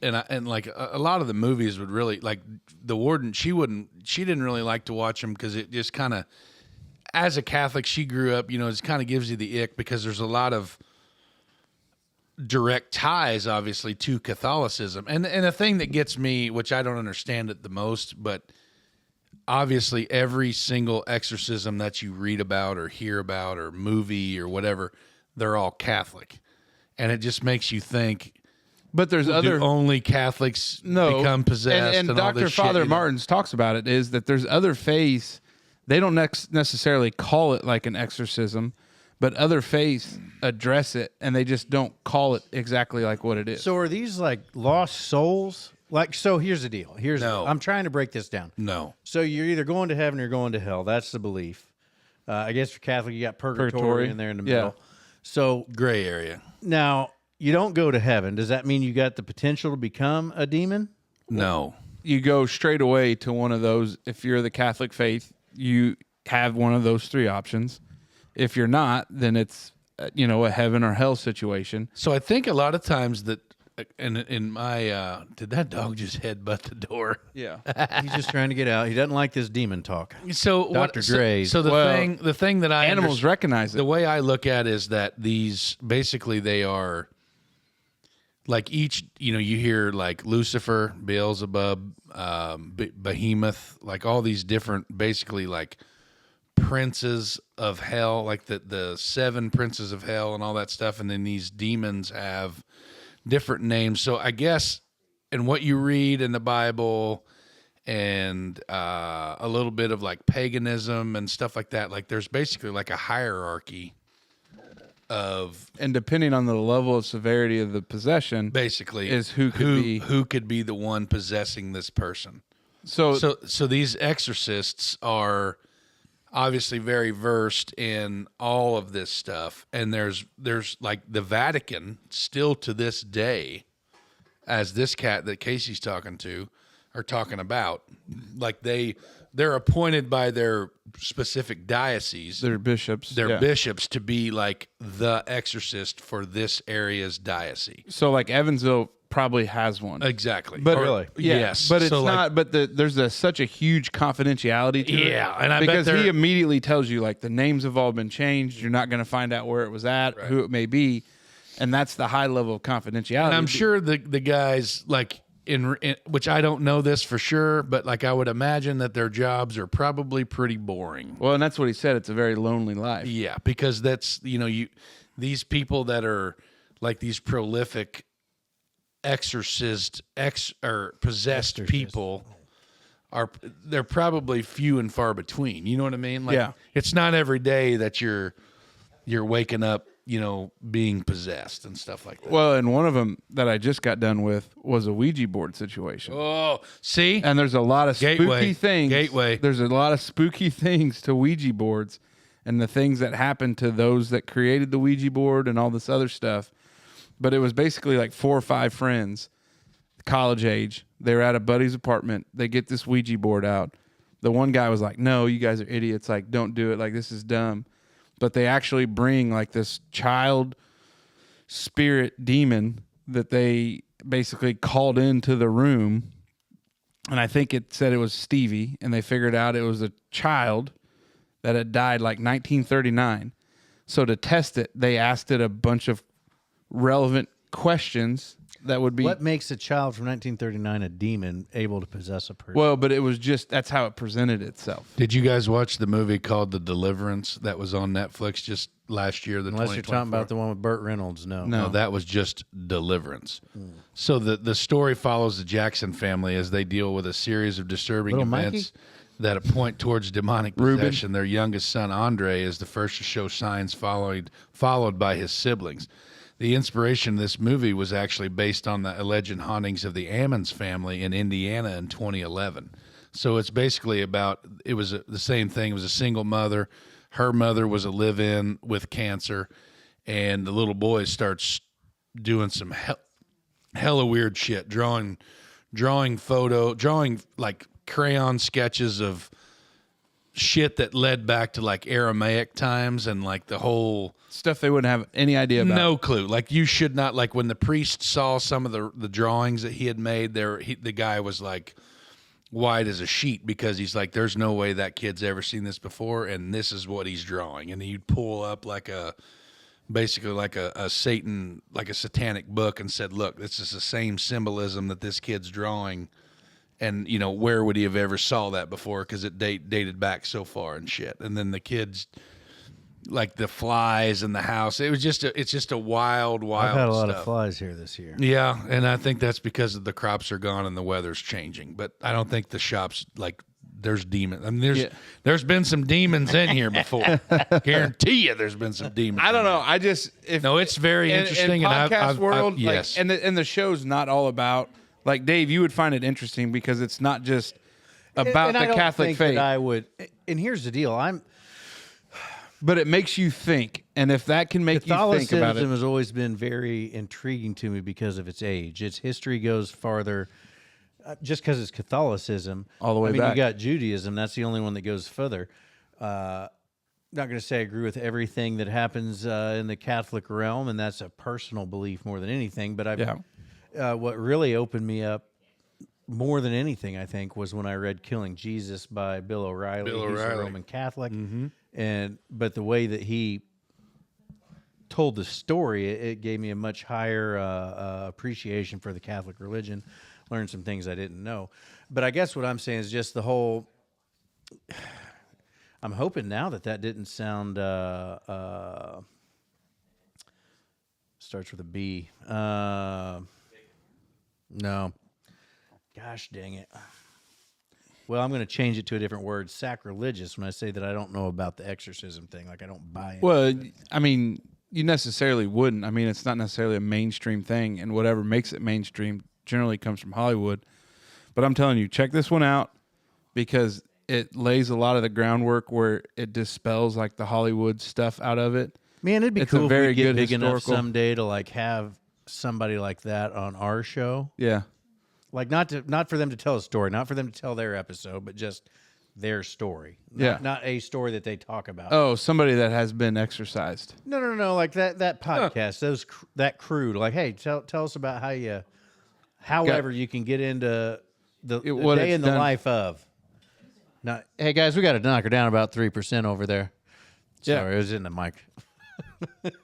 And like a lot of the movies would really, like the warden, she didn't really like to watch them because it just kind of, as a Catholic, she grew up, it just kind of gives you the ick because there's a lot of direct ties, obviously, to Catholicism. And the thing that gets me, which I don't understand it the most, but obviously every single exorcism that you read about or hear about or movie or whatever, they're all Catholic. And it just makes you think, but there's other only Catholics become possessed. And all Dr. this Father shit, Martins talks about it, is that there's other faiths. They don't necessarily call it like an exorcism, but other faiths address it, and they just don't call it exactly like what it is. So are these like lost souls? Like, so here's the deal. I'm trying to break this down. No. So you're either going to heaven or you're going to hell. That's the belief. I guess for Catholic, you got purgatory in there in the middle. So gray area. Now, you don't go to heaven. Does that mean you got the potential to become a demon? No. You go straight away to one of those. If you're the Catholic faith, you have one of those three options. If you're not, then it's, a heaven or hell situation. So I think a lot of times that, and in my, did that dog just headbutt the door? Yeah. He's just trying to get out. He doesn't like this demon talk. So Dr. Dre's. So the thing that animals recognize it. The way I look at it is that these basically they are like each, you hear like Lucifer, Beelzebub, Behemoth, like all these different, basically like princes of hell, like the seven princes of hell and all that stuff. And then these demons have different names. So I guess in what you read in the Bible and a little bit of like paganism and stuff like that, like there's basically like a hierarchy of, and depending on the level of severity of the possession, basically is who could be the one possessing this person. So these exorcists are obviously very versed in all of this stuff, and there's like the Vatican still to this day, as this cat that Casey's talking to are talking about, like they're appointed by their specific diocese, their bishops, bishops to be like the exorcist for this area's diocese. So like Evansville probably has one. Exactly. But really? Yes. But it's so not, but there's such a huge confidentiality to it. Yeah, and I because bet he immediately tells you like the names have all been changed. You're not going to find out where it was at, who it may be. And that's the high level of confidentiality. And I'm sure the guys like in which I don't know this for sure, but like I would imagine that their jobs are probably pretty boring. Well, and that's what he said. It's a very lonely life. Yeah, because that's, these people that are like these prolific possessed people they're probably few and far between. You know what I mean? Like, it's not every day that you're waking up, being possessed and stuff like that. Well, and one of them that I just got done with was a Ouija board situation. Oh, see? And there's a lot of spooky things. Gateway. There's a lot of spooky things to Ouija boards and the things that happened to those that created the Ouija board and all this other stuff. But it was basically like 4 or 5 friends, college age. They were at a buddy's apartment. They get this Ouija board out. The one guy was like, "No, you guys are idiots. Like, don't do it. Like, this is dumb." But they actually bring like this child spirit demon that they basically called into the room. And I think it said it was Stevie. And they figured out it was a child that had died like 1939. So to test it, they asked it a bunch of relevant questions that would be. What makes a child from 1939 a demon able to possess a person? Well, but it was just that's how it presented itself. Did you guys watch the movie called The Deliverance that was on Netflix just last year? Unless you're talking about the one with Burt Reynolds, no. No, that was just Deliverance. So the story follows the Jackson family as they deal with a series of disturbing Little events that point towards demonic possession. Their youngest son, Andre, is the first to show signs, followed by his siblings. The inspiration of this movie was actually based on the alleged hauntings of the Ammons family in Indiana in 2011. So it's basically about, it was the same thing. It was a single mother. Her mother was a live-in with cancer, and the little boy starts doing some hella weird shit, drawing like crayon sketches of shit that led back to like Aramaic times and like the whole Stuff they wouldn't have any idea about. no clue. Like you should not, like when the priest saw some of the drawings that he had made there, the guy was like white as a sheet because he's like, there's no way that kid's ever seen this before, and this is what he's drawing. And he'd pull up like basically like a Satan, like a satanic book, and said, look, this is the same symbolism that this kid's drawing. And, you know, where would he have ever saw that before? Because it dated back so far and shit. And then the kids, like the flies in the house, it's just a wild I've had a lot stuff. of flies here this year. Yeah, and I think that's because the crops are gone and the weather's changing. But I don't think the shop's like there's demons. I mean, there's been some demons in here before. Guarantee you, there's been some demons. I don't know. No, it's very interesting. In podcast I've world, yes, like, and the show's not all about. Like Dave, you would find it interesting because it's not just about And the I don't Catholic think faith. that I would. And here's the deal: But it makes you think, and if that can make you think about Catholicism it, has always been very intriguing to me because of its age. Its history goes farther, just because it's Catholicism. All the way I mean, back. you got Judaism. That's the only one that goes further. Not going to say I agree with everything that happens in the Catholic realm, and that's a personal belief more than anything. But what really opened me up more than anything, I think, was when I read "Killing Jesus" by Bill O'Reilly. He's a Roman Catholic, but the way that he told the story, it gave me a much higher appreciation for the Catholic religion. Learned some things I didn't know. But I guess what I'm saying is just the whole. I'm hoping now that didn't sound. Starts with a B. No. Gosh dang it. Well, I'm going to change it to a different word, sacrilegious, when I say that I don't know about the exorcism thing. Like, I don't buy it. well, I mean, you necessarily wouldn't. I mean, it's not necessarily a mainstream thing, and whatever makes it mainstream generally comes from Hollywood. But I'm telling you, check this one out because it lays a lot of the groundwork where it dispels like the Hollywood stuff out of it. Man, it'd be It's a cool if very we get good big enough historical- someday to like have somebody like that on our show. Yeah. Like not for them to tell a story, not for them to tell their episode, but just their story. Yeah. Not a story that they talk about. Oh, somebody that has been exercised. No. Like that podcast, that crew. Like, hey, tell us about how you, however you can get into the what day it's in the done. life of. Not, hey guys, we got to knock her down about 3% over there. Yeah. Sorry, it was in the mic.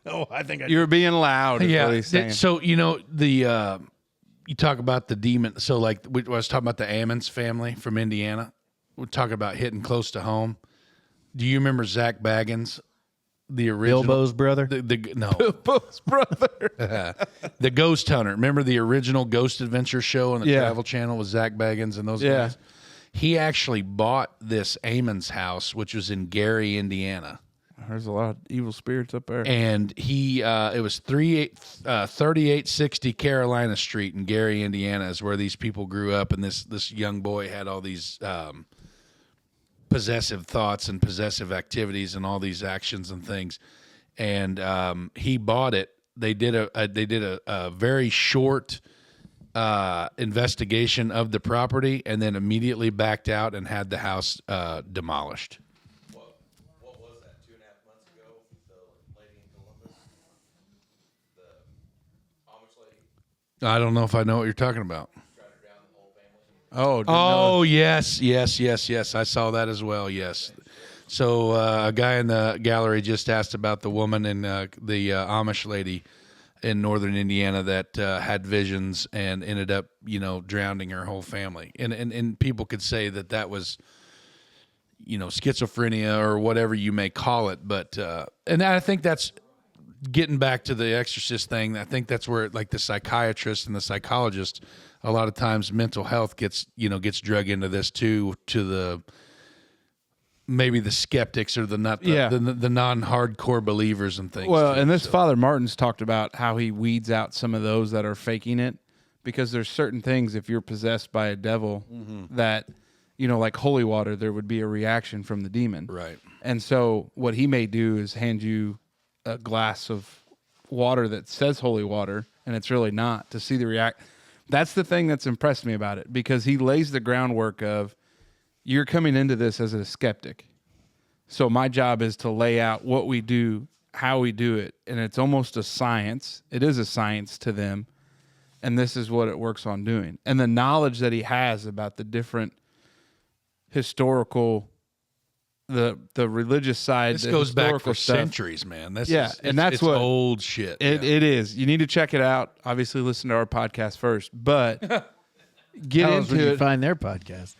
Oh, I think I. You're being loud. Is what he's saying. So you know you talk about the demon. So like I was talking about the Ammons family from Indiana. We're talking about hitting close to home. Do you remember Zach Baggins, the original Bilbo's brother? No, Bilbo's brother. the Ghost Hunter. Remember the original Ghost Adventure show on the Travel Channel with Zach Baggins and those guys? He actually bought this Ammons house, which was in Gary, Indiana. There's a lot of evil spirits up there. And he, it was 3860 Carolina Street in Gary, Indiana, is where these people grew up. And this young boy had all these possessive thoughts and possessive activities and all these actions and things. And he bought it. They did a very short investigation of the property, and then immediately backed out and had the house demolished. What was that, 2.5 months ago with the lady in Columbus? The Amish lady I don't know if I know what you're talking about. tried to drown the whole family. Oh, Yes. I saw that as well. Yes. So a guy in the gallery just asked about the woman and the Amish lady. in northern Indiana that had visions and ended up, drowning her whole family. And people could say that was, schizophrenia or whatever you may call it. But and I think that's getting back to the exorcist thing. I think that's where like the psychiatrist and the psychologist, a lot of times mental health gets drug into this too, to the maybe the skeptics or the non-hardcore believers and things. Well, too, and this so. Father Martin's talked about how he weeds out some of those that are faking it, because there's certain things, if you're possessed by a devil, that, like holy water, there would be a reaction from the demon. Right. And so what he may do is hand you a glass of water that says holy water, and it's really not, to see the react. That's the thing that's impressed me about it, because he lays the groundwork of, you're coming into this as a skeptic. So my job is to lay out what we do, how we do it. And it's almost a science. It is a science to them. And this is what it works on doing. And the knowledge that he has about the different historical, the religious side. This goes back for stuff. centuries, man. That's it's what old shit. It is. You need to check it out. Obviously, listen to our podcast first, but get How else would into you it. find their podcast?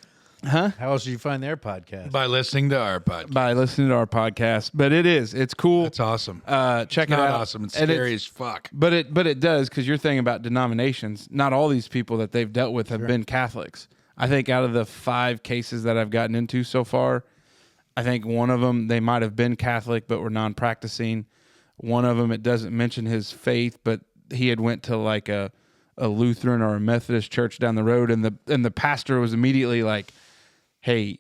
Huh? How else did you find their podcast? By listening to our podcast. By listening to our podcast. But it's cool. That's awesome. Check it Not out. awesome. It's And scary as fuck. But it does, because you're thinking about denominations. Not all these people that they've dealt with have been Catholics. I think out of the 5 cases that I've gotten into so far, I think one of them, they might have been Catholic but were non-practicing. One of them, it doesn't mention his faith, but he had went to like a Lutheran or a Methodist church down the road, and the pastor was immediately like, hey,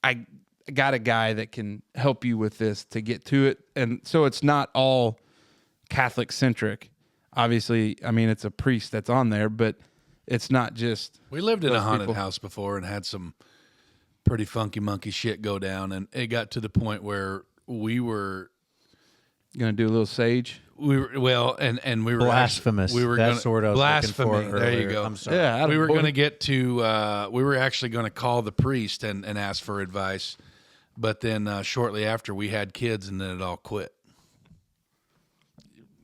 I got a guy that can help you with this to get to it. And so it's not all Catholic centric. Obviously, I mean, it's a priest that's on there, but it's not just. We lived in a those haunted people. house before and had some pretty funky monkey shit go down. And it got to the point where we were Gonna do a little sage. we were Blasphemous. We were That's gonna, the word I was blasphemy. looking for There you earlier. go. I'm sorry. Yeah, We were attaboy. going to get to. We were actually going to call the priest and ask for advice, but then shortly after we had kids, and then it all quit.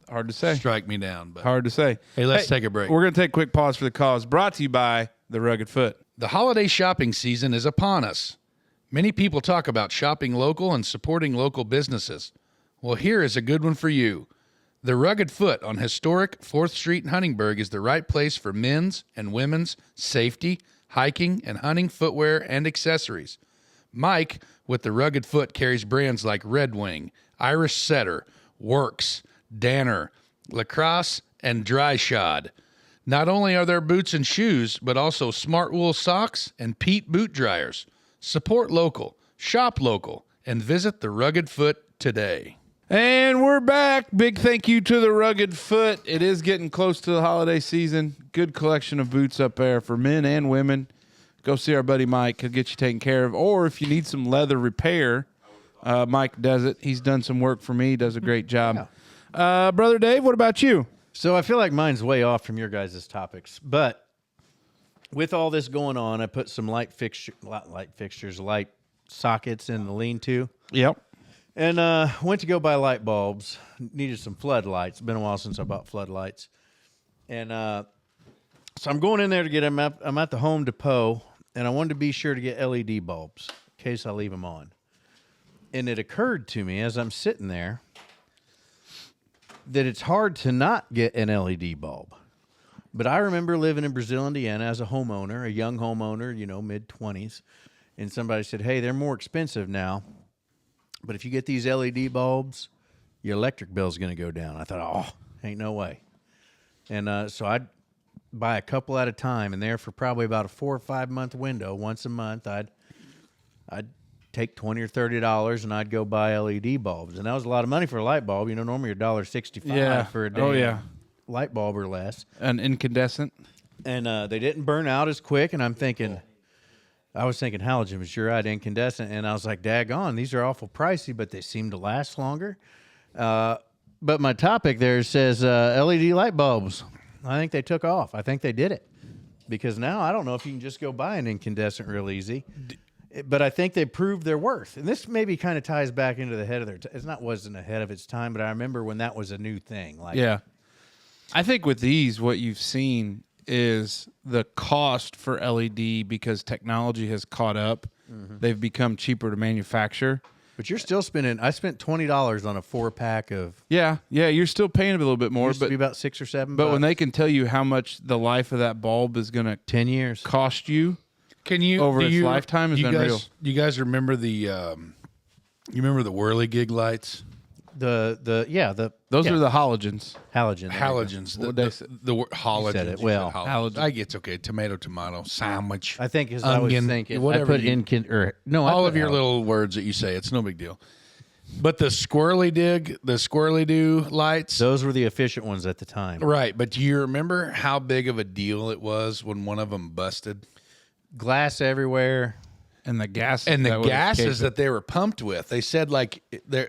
Hard to say. Strike me down, but Hard to say. Hey, let's take a break. We're gonna take a quick pause for the cause. Brought to you by The Rugged Foot. The holiday shopping season is upon us. Many people talk about shopping local and supporting local businesses. Well, here is a good one for you. The Rugged Foot on historic 4th Street in Huntingburg is the right place for men's and women's safety, hiking, and hunting footwear and accessories. Mike with the Rugged Foot carries brands like Red Wing, Irish Setter, Works, Danner, Lacrosse, and Dry Shod. Not only are there boots and shoes, but also smart wool socks and Pete boot dryers. Support local, shop local, and visit the Rugged Foot today. And we're back. Big thank you to The Rugged Foot. It is getting close to the holiday season. Good collection of boots up there for men and women. Go see our buddy Mike. He'll get you taken care of. Or if you need some leather repair, Mike does it. He's done some work for me. He does a great job. Brother Dave, what about you? So I feel like mine's way off from your guys' topics, but with all this going on, I put some light sockets in the lean-to, Yep. and went to go buy light bulbs. Needed some floodlights. Been a while since I bought floodlights, and so I'm going in there to get them. I'm at the Home Depot, and I wanted to be sure to get LED bulbs in case I leave them on. And it occurred to me as I'm sitting there that it's hard to not get an LED bulb. But I remember living in Brazil, Indiana as a homeowner, a young homeowner, mid-20s. And somebody said, hey, they're more expensive now. But if you get these LED bulbs, your electric bill's going to go down. I thought, oh, ain't no way. And so I'd buy a couple at a time. And there for probably about a 4 or 5 month window, once a month, I'd take $20 or $30 and I'd go buy LED bulbs. And that was a lot of money for a light bulb. Normally you're $1.65 for a day. Oh, yeah. Light bulb or less. An incandescent. And they didn't burn out as quick. And I was thinking halogen, but you're right, incandescent. And I was like, daggone, these are awful pricey, but they seem to last longer. But my topic there says LED light bulbs. I think they took off. I think they did it. Because now I don't know if you can just go buy an incandescent real easy. But I think they proved their worth. And this maybe kind of ties back into the head of their wasn't ahead of its time, but I remember when that was a new thing. Like, Yeah. I think with these, what you've seen is the cost for LED because technology has caught up. They've become cheaper to manufacture. But you're still spending. I spent $20 on a 4-pack of. Yeah, you're still paying a little bit more, Used to be about $6 or $7. but when they can tell you how much the life of that bulb is going to 10 years. cost you, Can you over do its you- lifetime is you unreal. Guys, you guys remember the you remember the whirly gig lights? those yeah. are the halogens. halogen. Halogens. What'd they say? The halogens. said it You said well. halogens. I get it's okay. Tomato sandwich. I think as I was Onion, thinking, whatever I put you- in no, all I of put your halogen. little words that you say. It's no big deal. But the squirrely do lights. Those were the efficient ones at the time. Right, but do you remember how big of a deal it was when one of them busted? Glass everywhere. And the gas And the that would escape gases it. that they were pumped with. They said like there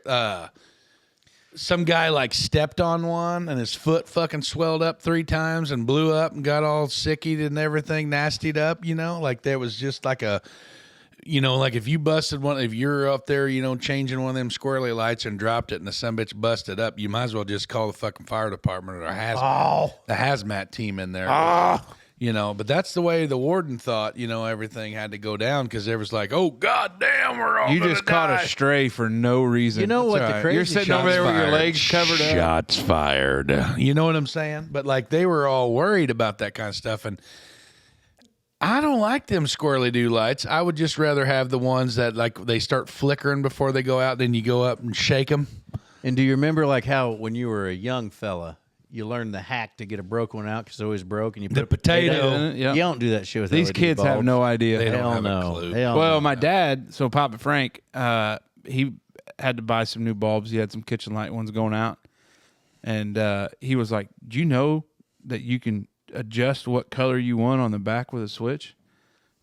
some guy like stepped on one and his foot fucking swelled up 3 times and blew up and got all sickied and everything nastied up, like there was just like a like if you busted one, if you're up there, changing one of them squirrely lights and dropped it and the sumbitch busted up, you might as well just call the fucking fire department or the hazmat team in there. But that's the way the warden thought, everything had to go down because there was like, oh, goddamn, we're all You gonna just caught die. a stray for no reason. You know That's what all the right. crazy You're sitting shots over there with your fired. legs covered up. Shots fired. You know what I'm saying? But like they were all worried about that kind of stuff. And I don't like them squirrely do lights. I would just rather have the ones that like they start flickering before they go out. Then you go up and shake them. And do you remember like how when you were a young fella, you learned the hack to get a broken one out because it always broke, and you put The a potato potato. in it, yeah. You don't do that shit with These LED kids have bulbs. no idea. They don't Hell have a no. clue. Hell Well, no. my dad, so Papa Frank, he had to buy some new bulbs. He had some kitchen light ones going out. And he was like, do you know that you can adjust what color you want on the back with a switch?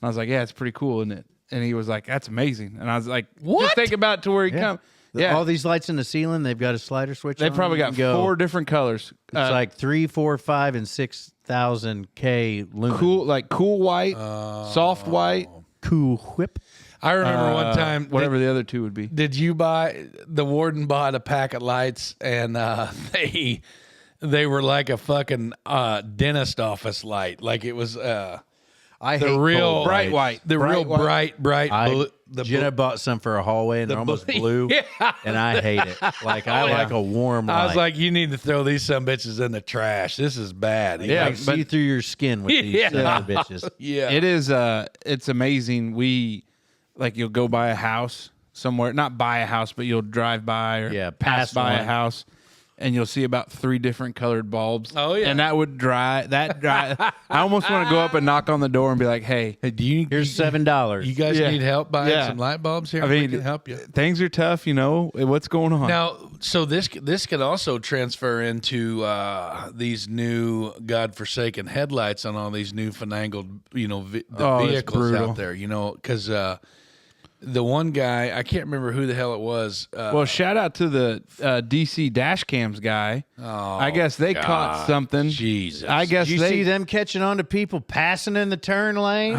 And I was like, yeah, it's pretty cool, isn't it? And he was like, that's amazing. And I was like, what? Just think about it to where he come. Yeah. All these lights in the ceiling, they've got a slider switch. They on probably them. got You can go, 4 different colors. It's like 3, 4, 5, and 6,000 K lumen. cool white, soft white, Cool whip. I remember one time. whatever the other 2 would be. Did you buy the warden bought a pack of lights and they were like a fucking dentist office light, like it was I the hate real cold bright lights. white. the Bright real white. bright blue, Jenna bought some for a hallway and they're almost blue, and I hate it. Like I like a warm light. I was like, you need to throw these some bitches in the trash. This is bad. Yeah, I see through your skin with these bitches. yeah. It is it's amazing. You'll go by a house somewhere, not buy a house, but you'll drive by or pass by a one. house, and you'll see about 3 different colored bulbs. Oh, yeah. And that would drive I almost want to go up and knock on the door and be like, hey, Hey, do you Here's $7. you guys Yeah. need help buying Yeah. some light bulbs here? I We mean, can help you. things are tough, what's going on? Now, so this could also transfer into these new godforsaken headlights on all these new finagled, It's vehicles brutal. out there, because the one guy, I can't remember who the hell it was. Well, shout out to the DC dash cams guy. I guess they caught something. Jesus. I guess Did you they see them catching on to people passing in the turn lane?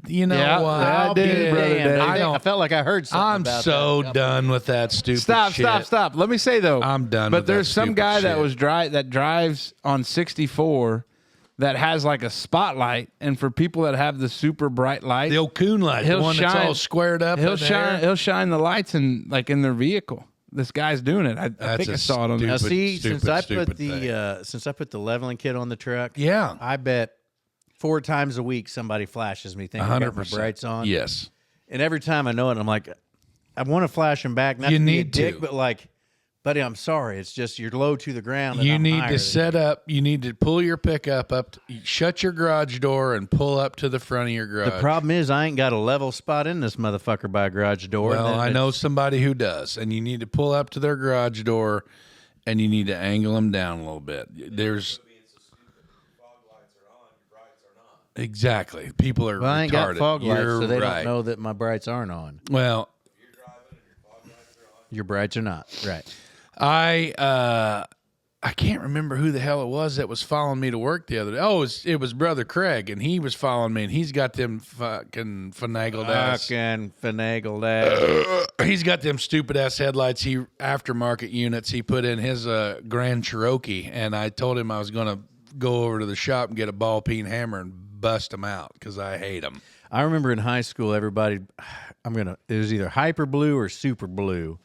you know Yeah, what? I I'll did, be brother damned. Dave. I felt like I heard something I'm about so that. done with that stupid Stop. shit. Let me say though, I'm done But with that there's some stupid guy that shit. was that drives on 64 that has like a spotlight, and for people that have the super bright light, The old coon light, the He'll one that's shine- all squared up. he'll in there. shine. He'll shine the lights in their vehicle. This guy's doing it. I think a I saw it on Now, the see, since I stupid put thing. the leveling kit on the truck, Yeah. I bet 4 times a week somebody flashes me thinking I got my 100%. brights on. Yes. And every time I know it, I'm like, I want to flash them back. Not You to be a need dick, to. but like, buddy, I'm sorry. It's just you're low to the ground. And You I'm need higher to than set up. You need to pull your pickup up, shut your garage door, and pull up to the front of your garage. The problem is I ain't got a level spot in this motherfucker by a garage door. Well, And then I know somebody who does, and you need to pull up to their garage door, and you need to angle them down a little bit. There's exactly people are Well, I ain't retarded. got fog lights, You're so they right. don't know that my brights aren't on. Well, Your brights are not. Right. I I can't remember who the hell it was that was following me to work the other day. Oh, it was Brother Craig, and he was following me, and he's got them fucking finagled ass. Fucking finagled ass. He's got them stupid ass headlights. Aftermarket units. He put in his Grand Cherokee, and I told him I was going to go over to the shop and get a ball peen hammer and bust them out because I hate them. I remember in high school, everybody, it was either hyper blue or super blue.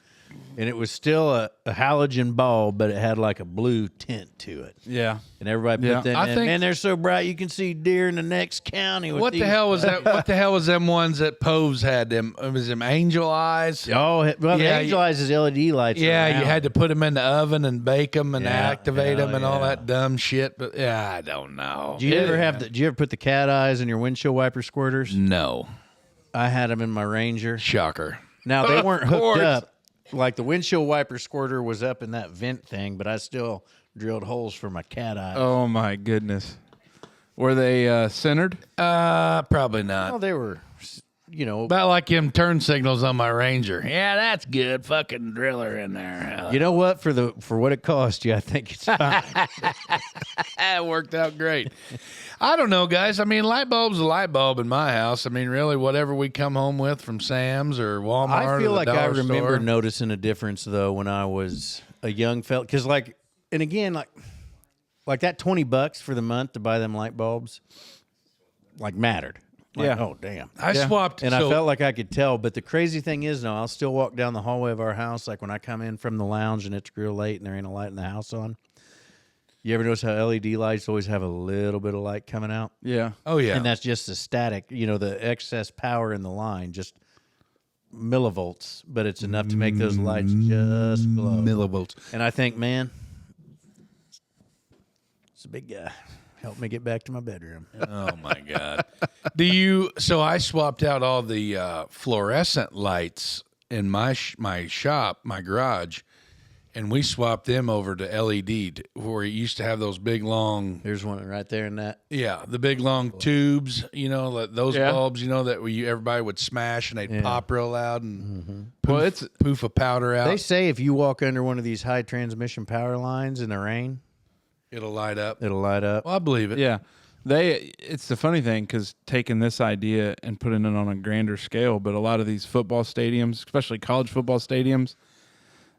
And it was still a halogen bulb, but it had like a blue tint to it. Yeah. And everybody put that in. Man, they're so bright you can see deer in the next county. What the hell was that? What the hell was them ones that Poves had? Them was them angel eyes. Oh, well, the angel eyes is LED lights. Yeah, around. you had to put them in the oven and bake them and activate them and all that dumb shit. But yeah, I don't know. Did you ever put the cat eyes in your windshield wiper squirters? No. I had them in my Ranger. Shocker. Now they weren't hooked up. Like the windshield wiper squirter was up in that vent thing, but I still drilled holes for my cat eyes. Oh my goodness. Were they centered? Probably not. Well, they were, About like them turn signals on my Ranger. Yeah, that's good. Fucking driller in there. You know what? For what it cost you, I think it's fine. It worked out great. I don't know, guys. I mean, light bulb's a light bulb in my house. I mean, really, whatever we come home with from Sam's or Walmart. I feel or the like I dollar remember store. noticing a difference though when I was a young fella. Because like that $20 for the month to buy them light bulbs, like mattered. Like, Yeah. oh damn. I swapped. And I felt like I could tell, but the crazy thing is, now I'll still walk down the hallway of our house, like when I come in from the lounge and it's real late and there ain't a light in the house on. You ever notice how LED lights always have a little bit of light coming out? Yeah. Oh, yeah. And that's just the static, the excess power in the line, just millivolts, but it's enough to make those lights just glow. Millivolts. And I think, man, it's a big guy. Help me get back to my bedroom. Oh, my God. So I swapped out all the fluorescent lights in my shop, my garage, and we swapped them over to LED, where it used to have those big, long... There's one right there in that. Yeah, the big, long tubes, those bulbs, that everybody would smash, and they'd pop real loud and poof a powder out. They say if you walk under one of these high transmission power lines in the rain, It'll light up. it'll light up. Well, I believe it. Yeah. It's the funny thing, because taking this idea and putting it on a grander scale, but a lot of these football stadiums, especially college football stadiums,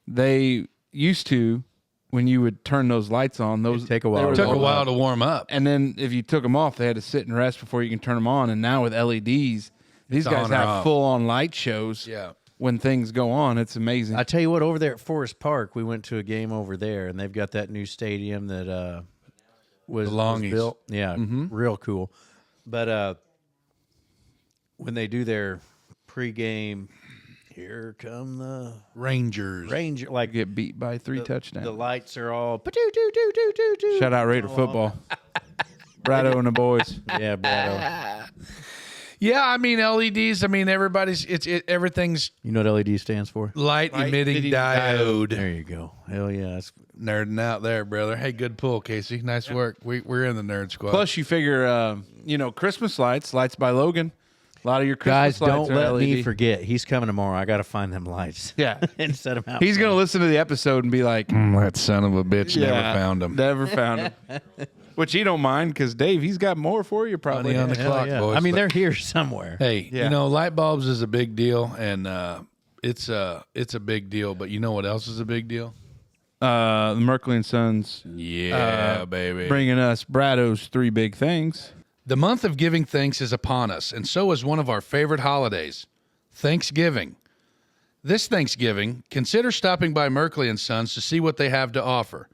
they used to, when you would turn those lights on, those take a while. It took a while to warm up. and then if you took them off, they had to sit and rest before you can turn them on. And now with LEDs, these guys on or have off. full-on light shows. Yeah. When things go on, it's amazing. I tell you what, over there at Forest Park, we went to a game over there, and they've got that new stadium that was Longies. built. Yeah, real cool. But when they do their pregame, here come the Rangers. Ranger, like Get beat by 3 touchdowns. the lights are all pa-doo-doo-doo-doo-doo-doo. Shout out Raider football. Brado and the boys. Yeah, Brado. Yeah, I mean LEDs. I mean everything's You know what LED stands for? light emitting emitting diode. There you go. Hell yeah. That's, Nerding out there, brother. Hey, good pull, Casey. Nice work. We're in the nerd squad. Plus, you figure, Christmas lights By Logan. A lot of your Christmas guys, lights don't are let LED. me forget. He's coming tomorrow. I got to find them lights. Yeah. And set them out. He's going to listen to the episode and be like, that son of a bitch never yeah, found him. Never found him. Which he don't mind, because Dave, he's got more for you probably. Money on the Hell clock, yeah. boys. I mean, but- they're here somewhere. Hey, Yeah. light bulbs is a big deal, and it's a big deal. But you know what else is a big deal? The Merkley and Sons Yeah, baby. bringing us Brado's 3 big things. The month of giving thanks is upon us, and so is one of our favorite holidays, Thanksgiving. This Thanksgiving, consider stopping by Merkley and Sons to see what they have to offer.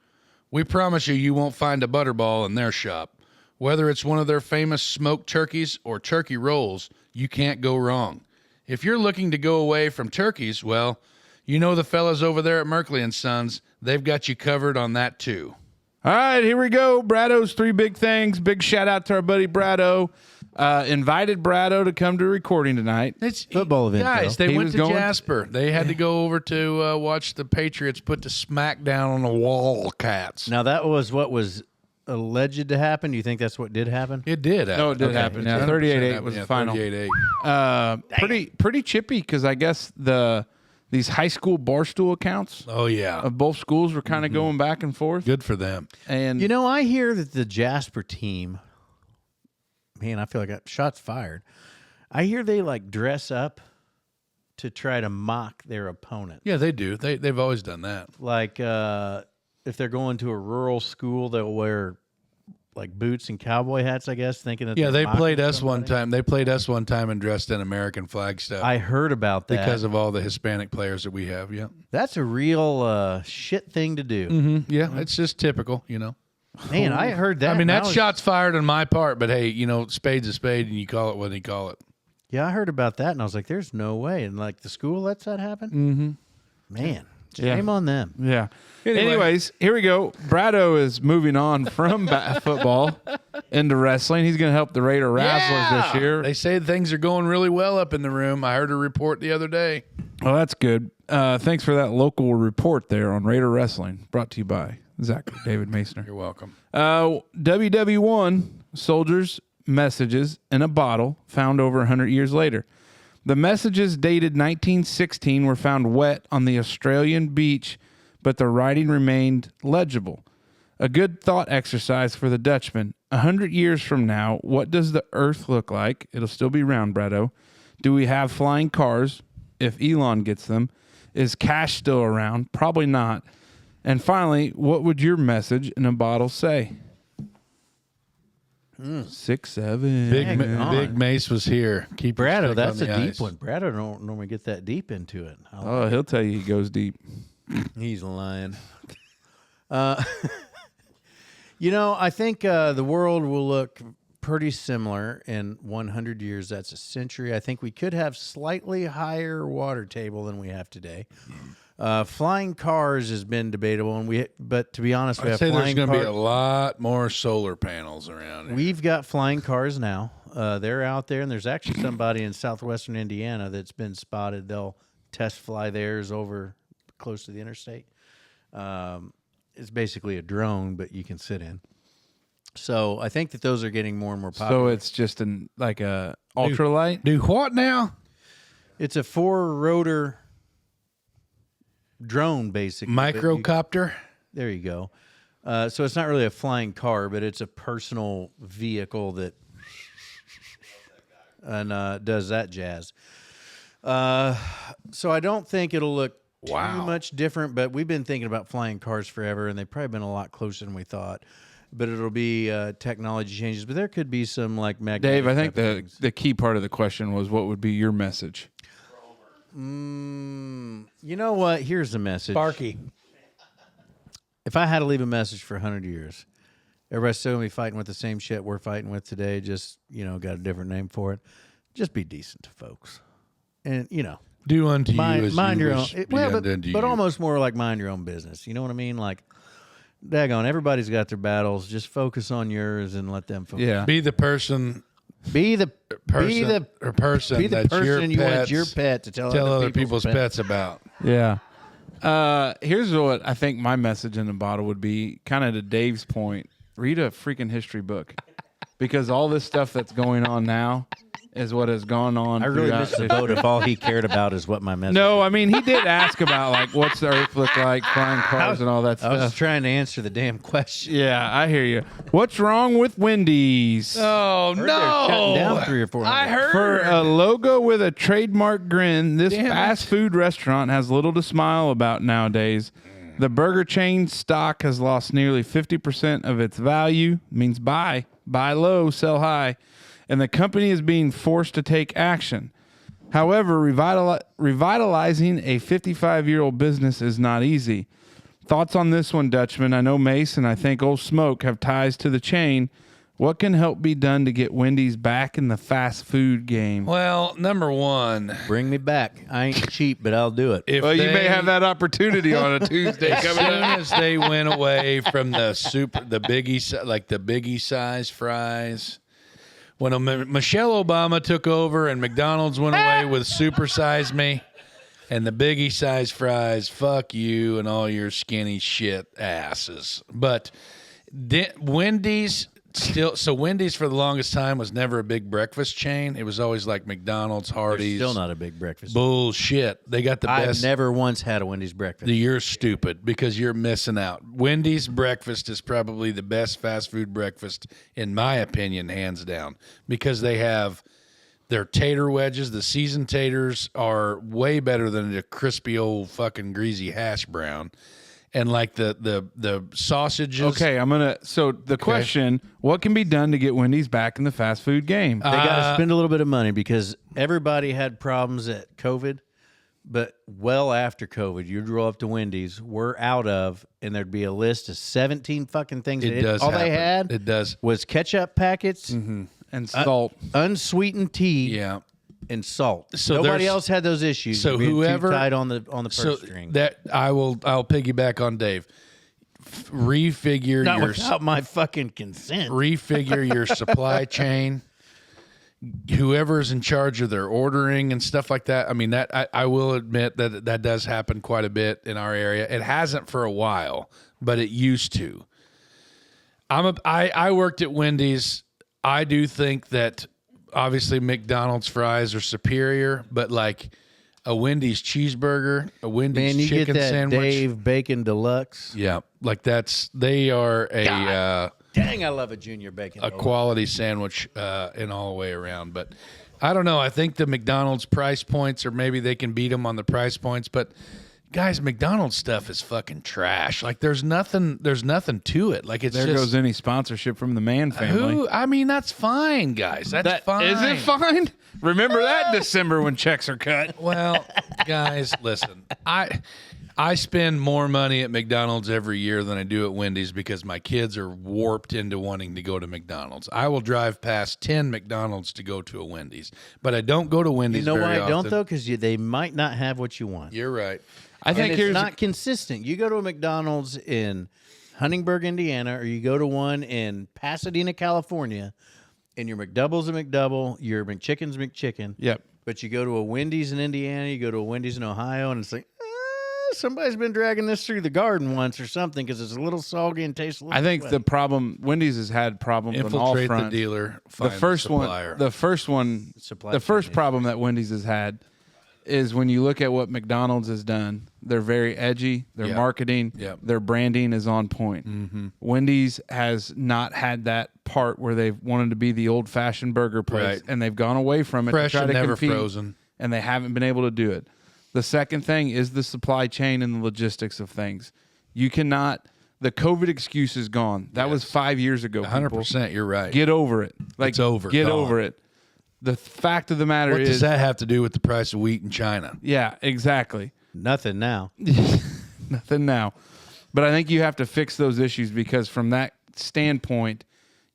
We promise you won't find a butterball in their shop. Whether it's one of their famous smoked turkeys or turkey rolls, you can't go wrong. If you're looking to go away from turkeys, well, you know the fellas over there at Merkley and Sons, they've got you covered on that too. All right, here we go. Brado's 3 big things. Big shout out to our buddy Brado. Invited Brado to come to a recording tonight. It's Football event, guys. though. They He went was to going- Jasper. They had to go over to watch the Patriots put the smack down on the Wildcats. Now, that was what was alleged to happen. Do you think that's what did happen? It did. No, it did happen. Yeah, 38-8 was the final. 38-8. Pretty chippy, because I guess the these high school barstool accounts Oh, yeah. of both schools were kind of going back and forth. Good for them. And You know, I hear that the Jasper team, man, I feel like shots fired. I hear they like dress up to try to mock their opponent. Yeah, they do. They've always done that. Like if they're going to a rural school, they'll wear like boots and cowboy hats, I guess, thinking that Yeah, they're they played mocking us one somebody. time. They played us one time and dressed in American flag stuff I heard about that. because of all the Hispanic players that we have. Yeah. That's a real shit thing to do. Mm-hmm. Yeah, it's just typical, Man, I heard that. I mean, and that's was- shots fired on my part, but hey, spade's a spade, and you call it what you call it. Yeah, I heard about that, and I was like, "There's no way." And like the school lets that happen. Mm-hmm. Man, shame on them. yeah. Anyway. Anyways, here we go. Brado is moving on from football into wrestling. He's going to help the Raider Razzlers this year. They say things are going really well up in the room. I heard a report the other day. Well, that's good. Thanks for that local report there on Raider Wrestling. Brought to you by Zach David Masner. You're welcome. WW1 soldiers' messages in a bottle found over 100 years later. The messages dated 1916 were found wet on the Australian beach, but the writing remained legible. A good thought exercise for the Dutchman. 100 years from now, what does the Earth look like? It'll still be round, Brado. Do we have flying cars? If Elon gets them. Is cash still around? Probably not. And finally, what would your message in a bottle say? 6, 7. Big on. Big Mace was here. Keep your Brado, stick that's on a the deep ice. one. Brado don't normally get that deep into it. Oh, he'll tell you he goes deep. He's lying. I think the world will look pretty similar in 100 years. That's a century. I think we could have slightly higher water table than we have today. Flying cars has been debatable, but to be honest, we I'd have say there's flying going to be cars. a lot more solar panels around here. We've got flying cars now. They're out there, and there's actually somebody in southwestern Indiana that's been spotted. They'll test fly theirs over close to the interstate. It's basically a drone, but you can sit in. So I think that those are getting more and more popular. So it's just like a ultralight? Do what now? It's a 4-rotor drone, basically. but Microcopter? there you go. So it's not really a flying car, but it's a personal vehicle that does that jazz. So I don't think it'll look too much different, but we've been thinking about flying cars forever, and they've probably been a lot closer than we thought. But it'll be technology changes. But there could be some like magnetic Dave, I think type of things. the key part of the question was what would be your message? You know what? Here's the message. Sparky. If I had to leave a message for 100 years, everybody's still going to be fighting with the same shit we're fighting with today, just, got a different name for it. Just be decent to folks. And, Do unto you as mind you your own. wish be Well, done unto but you. almost more like mind your own business. You know what I mean? Like, daggone, everybody's got their battles. Just focus on yours and let them focus. Yeah. Be the person Be the person that your person you want pets your pet to tell other people's pets about. Yeah. Here's what I think my message in the bottle would be, kind of to Dave's point. Read a freaking history book. Because all this stuff that's going on now is what has gone on. I really throughout missed the history. boat if all he cared about is what my message No, I mean, he did ask about, like, what's the Earth look like, flying cars and all that I was stuff. trying to answer the damn question. Yeah, I hear you. What's wrong with Wendy's? Oh, They're shutting down 3 or 4. I heard. For a logo with a trademark grin, this Damn fast food restaurant has little to smile about nowadays. The burger chain stock has lost nearly 50% of its value, means buy low, sell high, and the company is being forced to take action. However, revitalizing a 55-year-old business is not easy. Thoughts on this one, Dutchman? I know Mace and I think Old Smoke have ties to the chain. What can help be done to get Wendy's back in the fast food game? Well, number one, Bring me back. I ain't cheap, but I'll do it. if Well, you they- may have that opportunity on a Tuesday as coming soon up. as they went away from the biggie size fries. When Michelle Obama took over and McDonald's went away with super size me and the biggie size fries, fuck you and all your skinny shit asses. But Wendy's still, so Wendy's for the longest time was never a big breakfast chain. It was always like McDonald's, Hardee's. Still not a big breakfast. Bullshit. They got the I've best. never once had a Wendy's breakfast. You're stupid because you're missing out. Wendy's breakfast is probably the best fast food breakfast, in my opinion, hands down, because they have their tater wedges. The seasoned taters are way better than the crispy old fucking greasy hash brown. And like the sausages. Okay, so the question, what can be done to get Wendy's back in the fast food game? They got to spend a little bit of money because everybody had problems at COVID, but well after COVID, you drove up to Wendy's, we're out of, and there'd be a list of 17 fucking things. It does all happen. they had It does. was ketchup packets, And salt. unsweetened tea, Yeah. and salt. So Nobody there's- else had those issues. so Being whoever- too tight on the purse string. that I'll piggyback on Dave. Refigure Not your without my fucking consent. refigure your supply chain. Whoever's in charge of their ordering and stuff like that. I mean, that I will admit that does happen quite a bit in our area. It hasn't for a while, but it used to. I worked at Wendy's. I do think that obviously McDonald's fries are superior, but like a Wendy's cheeseburger, a Wendy's Man, you chicken get that sandwich. Dave Bacon Deluxe. Yeah, like they are a Dang, I love a junior bacon. a quality sandwich in all the way around. But I don't know. I think the McDonald's price points, or maybe they can beat them on the price points. But guys, McDonald's stuff is fucking trash. Like there's nothing to it. Like it's There just, goes any sponsorship from the Mann family. who. I mean, that's fine, guys. That's fine. Is it fine? Remember that December when checks are cut. Well, guys, listen. I spend more money at McDonald's every year than I do at Wendy's because my kids are warped into wanting to go to McDonald's. I will drive past 10 McDonald's to go to a Wendy's, but I don't go to Wendy's You know very why I don't often. though? Because they might not have what you want. You're right. I think And it's here's not consistent. You go to a McDonald's in Huntingburg, Indiana, or you go to one in Pasadena, California, and your McDouble's a McDouble, your McChicken's McChicken. Yep. But you go to a Wendy's in Indiana, you go to a Wendy's in Ohio, and it's like, somebody's been dragging this through the garden once or something because it's a little soggy and tastes a little I think sweaty. the problem Wendy's has had problems on all Infiltrate the fronts. dealer. The Find first supplier. one, the first one, Supply the first chain problem that Wendy's has had is when you look at what McDonald's has done. They're very edgy. Their Yep. marketing, Yep. their branding is on point. Mm-hmm. Wendy's has not had that part where they've wanted to be the old-fashioned burger place, Right. and they've gone away from it Fresh to try and to never compete, frozen. and they haven't been able to do it. The second thing is the supply chain and the logistics of things. You cannot. The COVID excuse is gone. That was 5 years ago. 100%. You're right. Get over it. Like It's over. Get Gone. over it. The fact of the matter what is, does that have to do with the price of wheat in China? yeah, exactly. Nothing now. Nothing now. But I think you have to fix those issues because from that standpoint,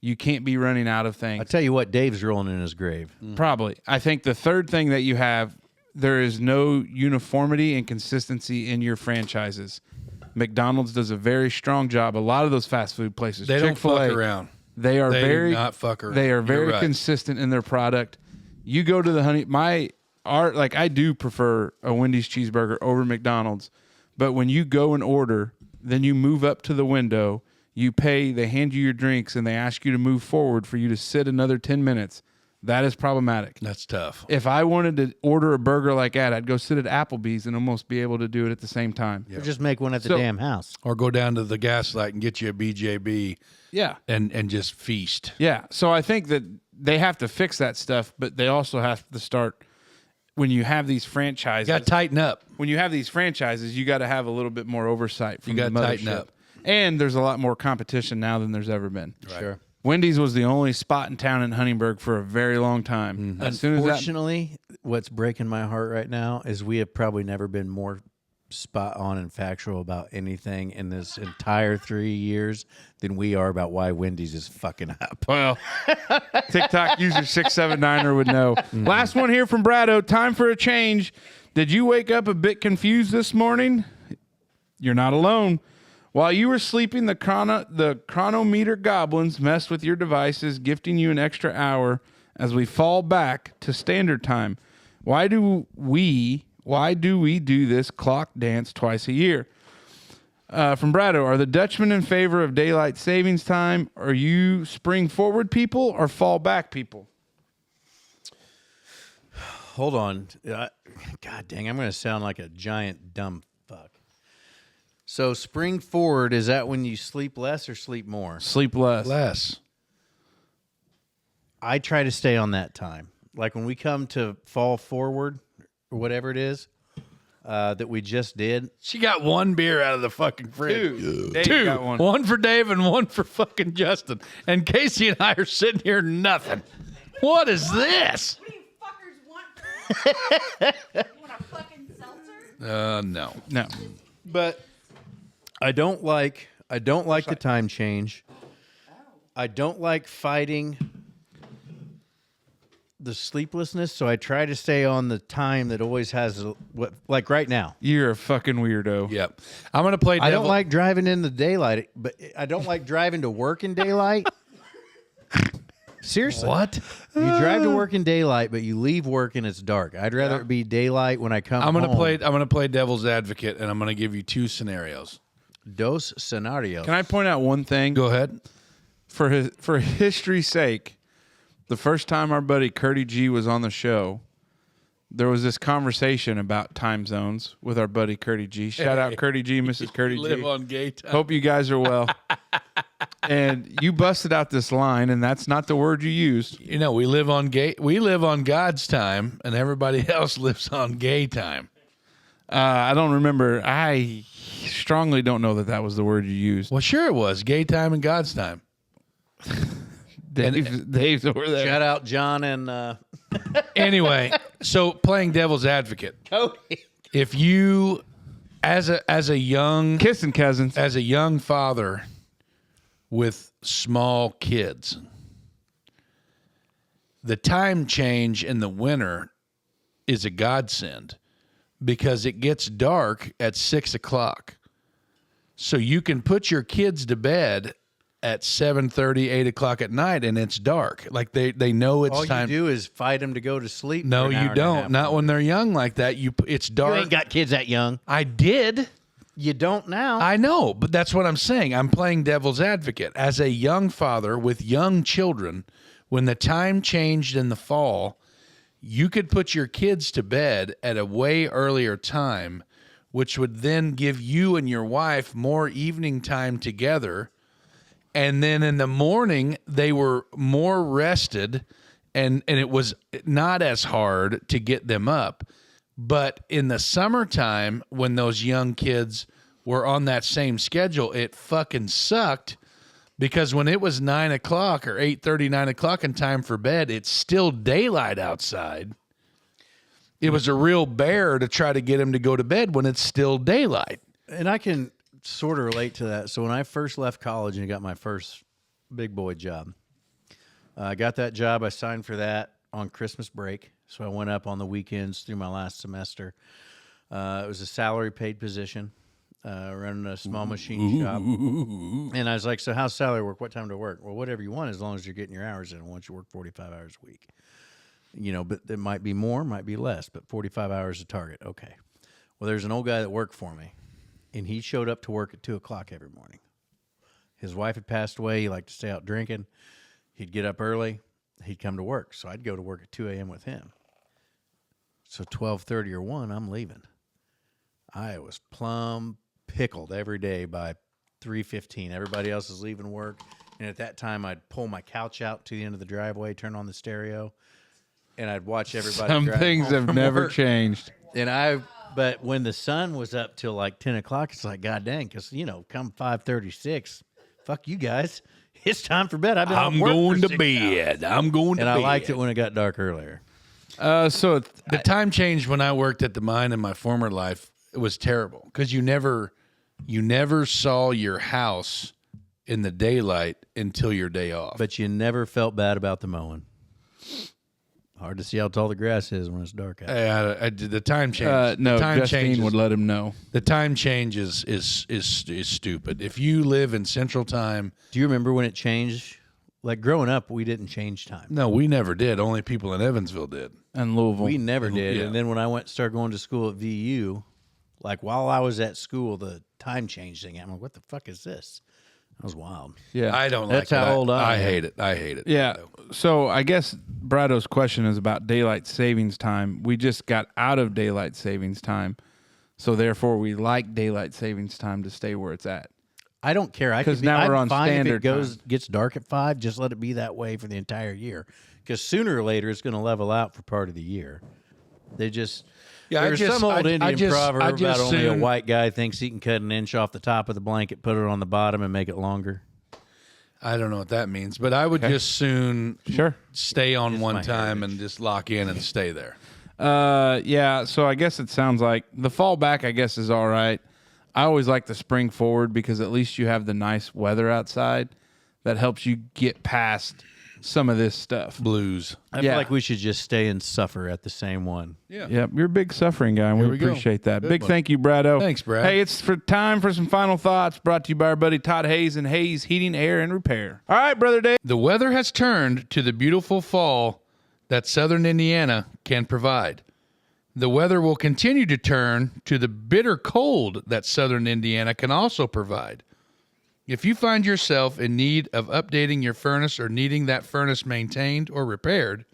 you can't be running out of things. I tell you what, Dave's rolling in his grave. Probably. I think the third thing that you have, there is no uniformity and consistency in your franchises. McDonald's does a very strong job. A lot of those fast food places, They don't Chick-fil-A, fuck around. They are They do very not fuck around. They are You're very right. consistent in their product. You go to the I do prefer a Wendy's cheeseburger over McDonald's, but when you go and order, then you move up to the window, you pay, they hand you your drinks, and they ask you to move forward for you to sit another 10 minutes. That is problematic. That's tough. If I wanted to order a burger like that, I'd go sit at Applebee's and almost be able to do it at the same time. Or just make one at the So- damn house. Or go down to the Gaslight and get you a BJB Yeah. and just feast. Yeah. So I think that they have to fix that stuff, but they also have to start when you have these franchises. You got to tighten up. When you have these franchises, you got to have a little bit more oversight from You the gotta tighten mothership. up. And there's a lot more competition now than there's ever been. Sure. Wendy's was the only spot in town in Huntingburg for a very long time. Mm-hmm. As soon as that, Unfortunately, what's breaking my heart right now is we have probably never been more spot on and factual about anything in this entire 3 years than we are about why Wendy's is fucking up. well, TikTok user 679er would know. Last one here from Brado. Time for a change. Did you wake up a bit confused this morning? You're not alone. While you were sleeping, the chronometer goblins messed with your devices, gifting you an extra hour as we fall back to standard time. Why do we do this clock dance twice a year? From Brado, are the Dutchmen in favor of daylight savings time? Are you spring forward people or fall back people? Hold on. God dang, I'm going to sound like a giant dumb fuck. So spring forward, is that when you sleep less or sleep more? Sleep less. Less. I try to stay on that time. Like when we come to fall forward or whatever it is that we just did. She got one beer out of the fucking fridge. Dave Two. got one. One for Dave and one for fucking Justin. And Casey and I are sitting here nothing. What is this? What do you fuckers want? You want a fucking seltzer? No. No. But I don't like the time change. I don't like fighting the sleeplessness, so I try to stay on the time that always has like right now. You're a fucking weirdo. Yep. I'm going to play devil. I don't like driving in the daylight, but I don't like driving to work in daylight. Seriously. What? You drive to work in daylight, but you leave work and it's dark. I'd rather it be daylight when I come I'm home. going to play devil's advocate, and I'm going to give you two scenarios. Dos scenarios. Can I point out one thing? Go ahead. For history's sake, the first time our buddy Curdy G was on the show, there was this conversation about time zones with our buddy Curdy G. Shout out Curdy G, Mrs. Curdy G. Live on gay time. Hope you guys are well. And you busted out this line, and that's not the word you used. You know, we live on God's time, and everybody else lives on gay time. I don't remember. I strongly don't know that was the word you used. Well, sure it was. Gay time and God's time. Dave's over there. Shout out John and Anyway, so playing devil's advocate. Cody. If you, as a young Kissing cousins. as a young father with small kids, the time change in the winter is a godsend because it gets dark at 6 o'clock. So you can put your kids to bed at 7:30, 8 o'clock at night, and it's dark. Like they know it's All time. you do is fight them to go to sleep. No, for an hour you and a half. don't. Not when they're young like that. It's You dark. ain't got kids that young. I did. You don't now. I know, but that's what I'm saying. I'm playing devil's advocate. As a young father with young children, when the time changed in the fall, you could put your kids to bed at a way earlier time, which would then give you and your wife more evening time together. And then in the morning, they were more rested, and it was not as hard to get them up. But in the summertime, when those young kids were on that same schedule, it fucking sucked because when it was 9 o'clock or 8:30, 9 o'clock in time for bed, it's still daylight outside. It was a real bear to try to get them to go to bed when it's still daylight. And I can sort of relate to that. So when I first left college and got my first big boy job, I got that job. I signed for that on Christmas break. So I went up on the weekends through my last semester. It was a salary paid position, running a small machine shop. And I was like, so how's salary work? What time to work? Well, whatever you want, as long as you're getting your hours in. I want you to work 45 hours a week. You know, but it might be more, might be less, but 45 hours a target. Okay. Well, there's an old guy that worked for me, and he showed up to work at 2 o'clock every morning. His wife had passed away. He liked to stay out drinking. He'd get up early. He'd come to work. So I'd go to work at 2 a.m. with him. So 12:30 or 1, I'm leaving. I was plumb pickled every day by 3:15. Everybody else is leaving work. And at that time, I'd pull my couch out to the end of the driveway, turn on the stereo, and I'd watch everybody Some drive things home have from never work. changed. But when the sun was up till like 10 o'clock, it's like, God dang, because, you know, come 5:36, fuck you guys. It's time for bed. I've been off I'm work going for to 6 bed. hours. I'm going to And bed. I liked it when it got dark earlier. So The time change when I worked at the mine in my former life, it was terrible because you never saw your house in the daylight until your day off. But you never felt bad about the mowing. Hard to see how tall the grass is when it's dark out. The time change. no, the time Justine change would let him know. The time change is stupid. If you live in Central Time, Do you remember when it changed? Like growing up, we didn't change time. no, we never did. Only people in Evansville did. And Louisville. We never did. Yeah. And then when I started going to school at VU, Like while I was at school, the time change thing. I'm like, what the fuck is this? That was wild. Yeah. I don't like That's how it. old I I am. hate it. I hate it. Yeah. So I guess Brado's question is about daylight savings time. We just got out of daylight savings time. So therefore we like daylight savings time to stay where it's at. I don't care. 'Cause now we're on standard if it gets dark at 5, just let it be that way for the entire year. Because sooner or later it's going to level out for part of the year. They just there's some old Indian proverb about only a white guy thinks he can cut an inch off the top of the blanket, put it on the bottom, and make it longer. I don't know what that means, but I would just soon Sure. stay on It's one my time and just lock in and stay there. Yeah, so I guess it sounds like the fall back, I guess, is all right. I always like the spring forward because at least you have the nice weather outside that helps you get past some of this stuff. Blues. I feel like we should just stay and suffer at the same one. Yeah. Yep, you're a big suffering guy, and we we go. appreciate that. Good Big one. thank you, Brado. Thanks, Brad. Hey, it's time for some final thoughts brought to you by our buddy Todd Hayes and Hayes Heating, Air, and Repair. All right, Brother Dave. The weather has turned to the beautiful fall that southern Indiana can provide. The weather will continue to turn to the bitter cold that southern Indiana can also provide. If you find yourself in need of updating your furnace or needing that furnace maintained or repaired,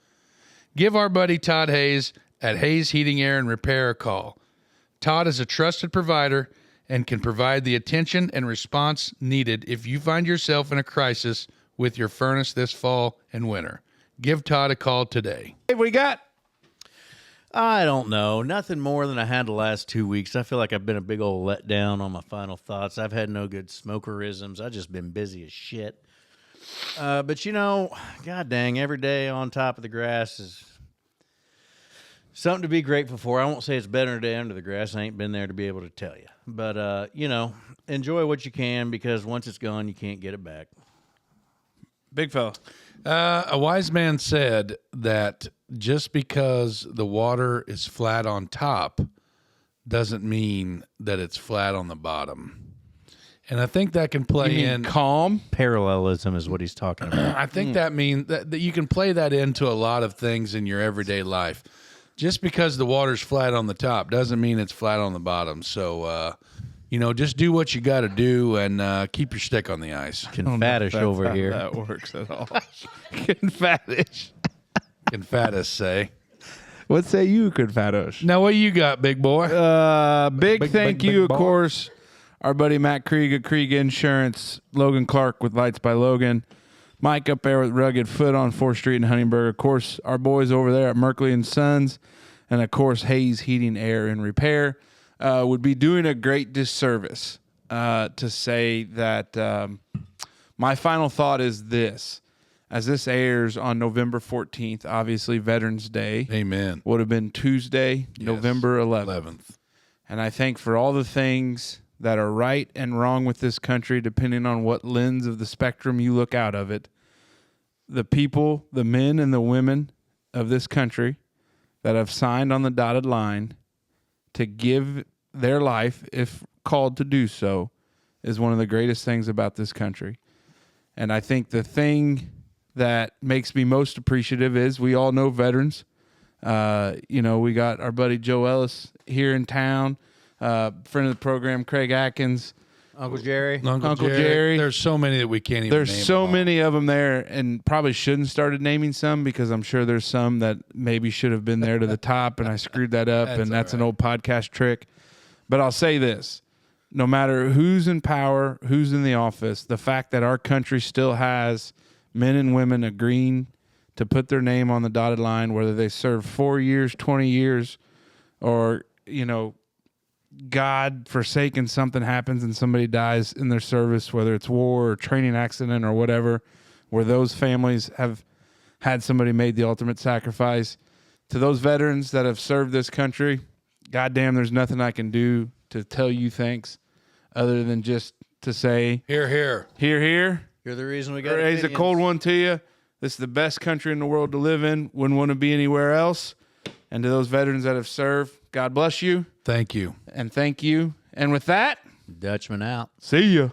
give our buddy Todd Hayes at Hayes Heating, Air, and Repair a call. Todd is a trusted provider and can provide the attention and response needed if you find yourself in a crisis with your furnace this fall and winter. Give Todd a call today. Hey, what you got? I don't know. Nothing more than I had the last 2 weeks. I feel like I've been a big old letdown on my final thoughts. I've had no good smokerisms. I've just been busy as shit. But you know, god dang, every day on top of the grass is something to be grateful for. I won't say it's better than a day under the grass. I ain't been there to be able to tell you. But, you know, enjoy what you can because once it's gone, you can't get it back. Big fella. A wise man said that just because the water is flat on top doesn't mean that it's flat on the bottom. And I think that can play in calm. Parallelism is what he's talking about. I think that means that you can play that into a lot of things in your everyday life. Just because the water's flat on the top doesn't mean it's flat on the bottom. So, you know, just do what you got to do and keep your stick on the ice. Confatish over here. That works at all. Confatish. Confatus, say. What say you, Confatish? Now, what you got, big boy? Big thank you, of boy. course, our buddy Matt Krieg at Krieg Insurance, Logan Clark with Lights by Logan, Mike up there with Rugged Foot on 4th Street in Huntingburg, of course, our boys over there at Merkley and Sons, and of course, Hayes Heating, Air, and Repair, would be doing a great disservice to say that my final thought is this. As this airs on November 14th, obviously Veterans Day Amen. would have been Tuesday, November 11th. And I think for all the things that are right and wrong with this country, depending on what lens of the spectrum you look out of it, the people, the men and the women of this country that have signed on the dotted line to give their life, if called to do so, is one of the greatest things about this country. And I think the thing that makes me most appreciative is we all know veterans. You know, we got our buddy Joe Ellis here in town, friend of the program, Craig Atkins, Uncle Jerry. Uncle Jerry. There's so many that we can't even There's name so them all. many of them there, and probably shouldn't started naming some because I'm sure there's some that maybe should have been there to the top, and I screwed that up, and that's an old podcast trick. But I'll say this. No matter who's in power, who's in the office, the fact that our country still has men and women agreeing to put their name on the dotted line, whether they serve 4 years, 20 years, or, you know, God forsaken, something happens and somebody dies in their service, whether it's war or training accident or whatever, where those families have had somebody made the ultimate sacrifice. To those veterans that have served this country, goddamn, there's nothing I can do to tell you thanks other than just to say, Here, here. here, here. You're the reason we got Raise a cold one to you. This is the best country in the world to live in. Wouldn't want to be anywhere else. And to those veterans that have served, God bless you Thank you. and thank you. And with that, Dutchman out. see ya.